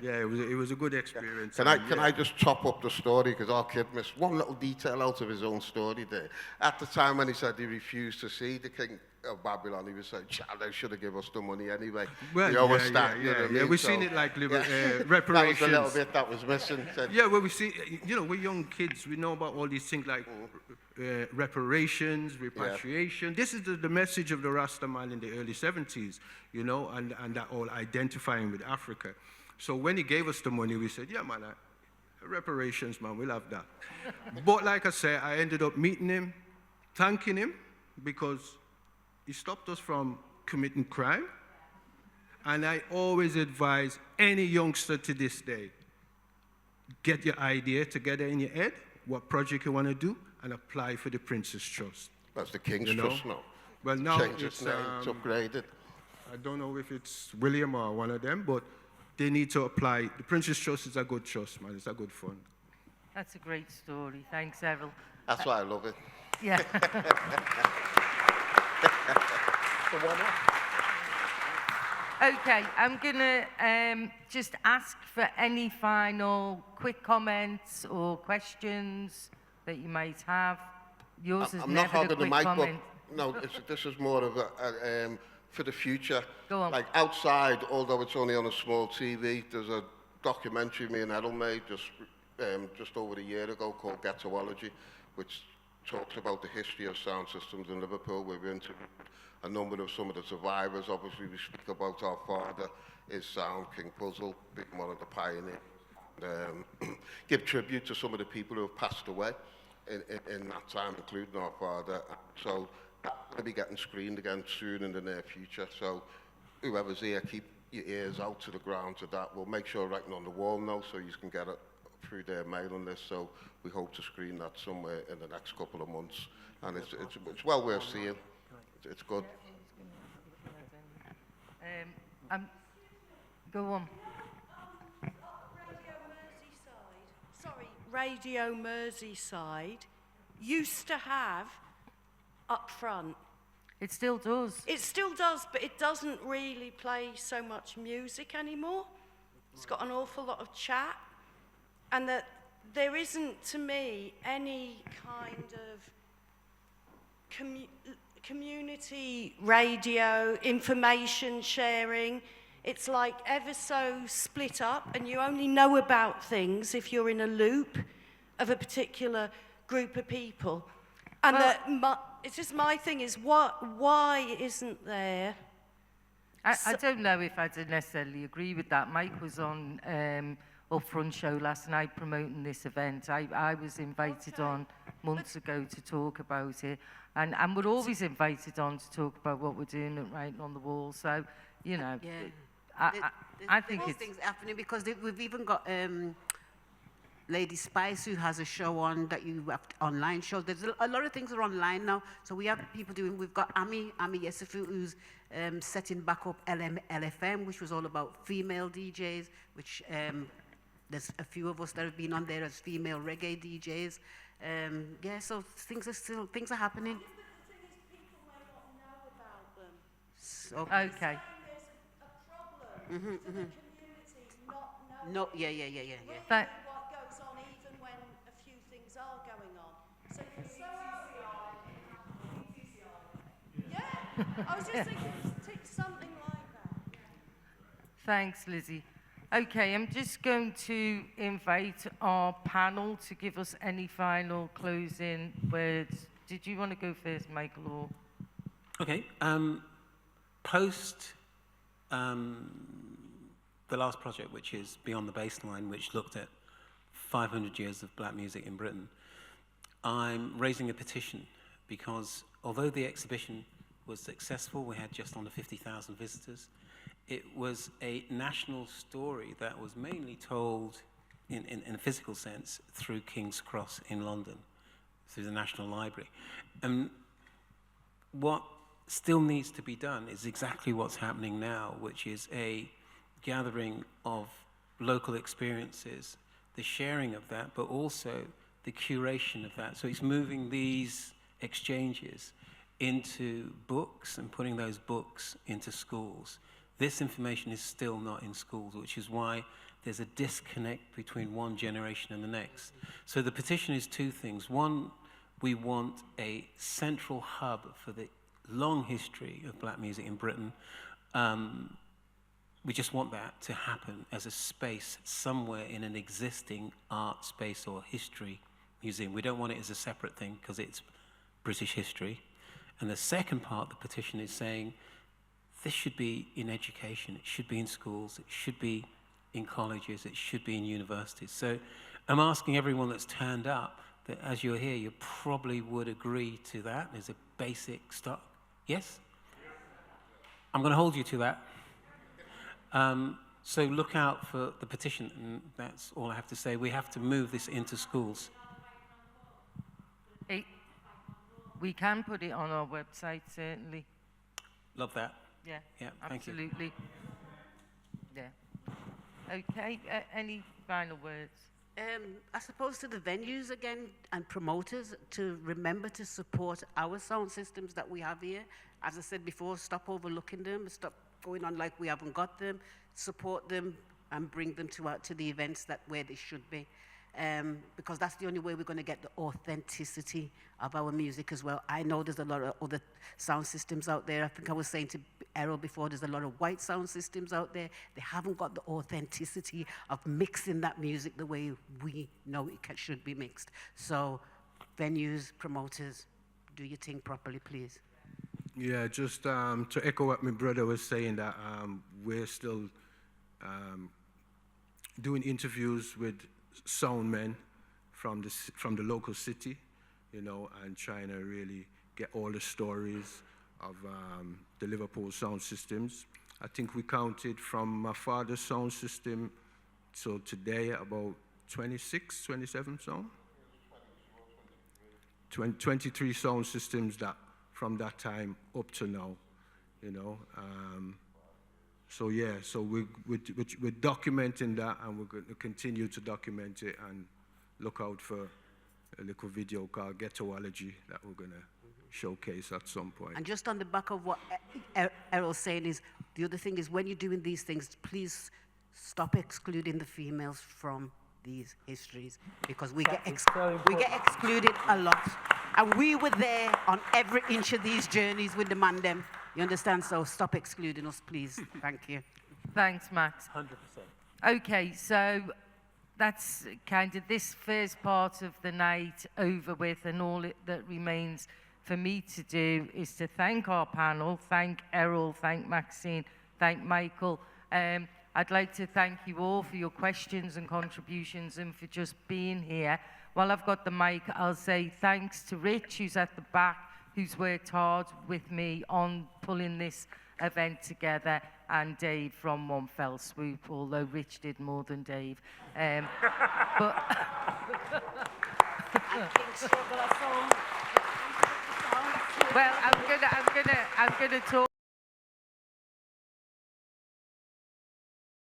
C: Yeah, it was a good experience.
E: Can I just chop up the story, because our kid missed one little detail out of his own story there. At the time when he said he refused to see the king of Babylon, he was saying, "Child, they should have given us the money anyway."
C: Well,
E: you always start, you know what I mean?
C: We've
E: So,
C: seen it like reparations.
E: That was the little bit that was missing.
C: Yeah, well, we see, you know, we're young kids. We know about all these things like reparations, repatriation. This is the message of the Rasta man in the early 70s, you know, and that all identifying with Africa. So when he gave us the money, we said, yeah, man, reparations, man, we'll have that. But like I said, I ended up meeting him, thanking him, because he stopped us from committing crime. And I always advise any youngster to this day, get your idea together in your head, what project you want to do, and apply for the Prince's Trust.
E: That's the King's Trust now.
C: Well, now
E: Changed its name, it's upgraded.
C: I don't know if it's William or one of them, but they need to apply. The Prince's Trust is a good trust, man. It's a good fund.
A: That's a great story. Thanks, Errol.
E: That's why I love it.
A: Yeah. Okay, I'm going to just ask for any final quick comments or questions that you might have. Yours is
E: I'm not
A: never a
E: hogging the
A: quick
E: mic,
A: comment.
E: but no, this is more of a for the future.
A: Go on.
E: Like outside, although it's only on a small TV, there's a documentary me and Errol made just over a year ago called Ghettoology, which talks about the history of sound systems in Liverpool. We've interviewed a number of some of the survivors. Obviously, we speak about our father, his sound, King Puzzle, being one of the pioneers. Give tribute to some of the people who have passed away in that time, including our father. So that's going to be getting screened again soon in the near future. So whoever's here, keep your ears out to the ground to that. We'll make sure writing on the wall now so you can get it through their mailing list. So we hope to screen that somewhere in the next couple of months. And it's well worth seeing. It's good.
I: Go on. Radio Merseyside used to have up front.
A: It still does.
I: It still does, but it doesn't really play so much music anymore. It's got an awful lot of chat, and that there isn't, to me, any kind of community radio, information sharing. It's like ever so split up, and you only know about things if you're in a loop of a particular group of people. And it's just my thing is, why isn't there?
A: I don't know if I'd necessarily agree with that. Mike was on Upfront show last night promoting this event. I was invited on months ago to talk about it. And we're always invited on to talk about what we're doing at Writing on the Wall. So, you know, I think it's...
D: things happening because we've even got Lady Spice, who has a show on that you have online shows. There's a lot of things are online now. So we have people doing, we've got Ami Yesufu, who's setting back up LFM, which was all about female DJs, which there's a few of us that have been on there as female reggae DJs. Yeah, so things are happening. So, okay. No, yeah.
I: But what goes on even when a few things are going on. So yeah, I was just thinking something like that.
A: Thanks, Lizzie. Okay, I'm just going to invite our panel to give us any final closing words. Did you want to go first, Mykaell? Or?
B: Okay. Post the last project, which is Beyond the Baseline, which looked at 500 years of black music in Britain, I'm raising a petition because although the exhibition was successful, we had just under 50,000 visitors, it was a national story that was mainly told in a physical sense through King's Cross in London, through the National Library. And what still needs to be done is exactly what's happening now, which is a gathering of local experiences the sharing of that, but also the curation of that. So it's moving these exchanges into books and putting those books into schools. This information is still not in schools, which is why there's a disconnect between one generation and the next. So the petition is two things. One, we want a central hub for the long history of black music in Britain. We just want that to happen as a space somewhere in an existing art space or history museum. We don't want it as a separate thing because it's British history. And the second part of the petition is saying this should be in education, it should be in schools, it should be in colleges, it should be in universities. So I'm asking everyone that's turned up that as you're here, you probably would agree to that as a basic start. Yes? I'm going to hold you to that. So look out for the petition, and that's all I have to say. We have to move this into schools.
A: We can put it on our website, certainly.
B: Love that.
A: Yeah,
B: yeah, thank
A: absolutely.
B: you.
A: Yeah. Okay, any final words?
D: I suppose to the venues again and promoters to remember to support our sound systems that we have here. As I said before, stop overlooking them, stop going on like we haven't got them, support them and bring them to the events where they should be. Because that's the only way we're going to get the authenticity of our music as well. I know there's a lot of other sound systems out there. I think I was saying to Errol before, there's a lot of white sound systems out there. They haven't got the authenticity of mixing that music the way we know it should be mixed. So venues, promoters, do your thing properly, please.
C: Yeah, just to echo what my brother was saying, that we're still doing interviews with sound men from the local city, you know, and trying to really get all the stories of the Liverpool sound systems. I think we counted from my father's sound system so today about 26, 27 sound? 23 sound systems that from that time up to now, you know. So yeah, so we're documenting that, and we're going to continue to document it and look out for a little video called Ghettoology that we're going to showcase at some point.
D: And just on the back of what Errol's saying is, the other thing is when you're doing these things, please stop excluding the females from these histories, because we get excluded a lot. And we were there on every inch of these journeys with the man them. You understand? So stop excluding us, please. Thank you.
A: Thanks, Max.
B: 100%.
A: Okay, so that's kind of this first part of the night over with, and all that remains for me to do is to thank our panel, thank Errol, thank Maxine, thank Mykaell. I'd like to thank you all for your questions and contributions and for just being here. While I've got the mic, I'll say thanks to Rich, who's at the back, who's worked hard with me on pulling this event together, and Dave from One Fell Swoop, although Rich did more than Dave. But well, I'm gonna talk.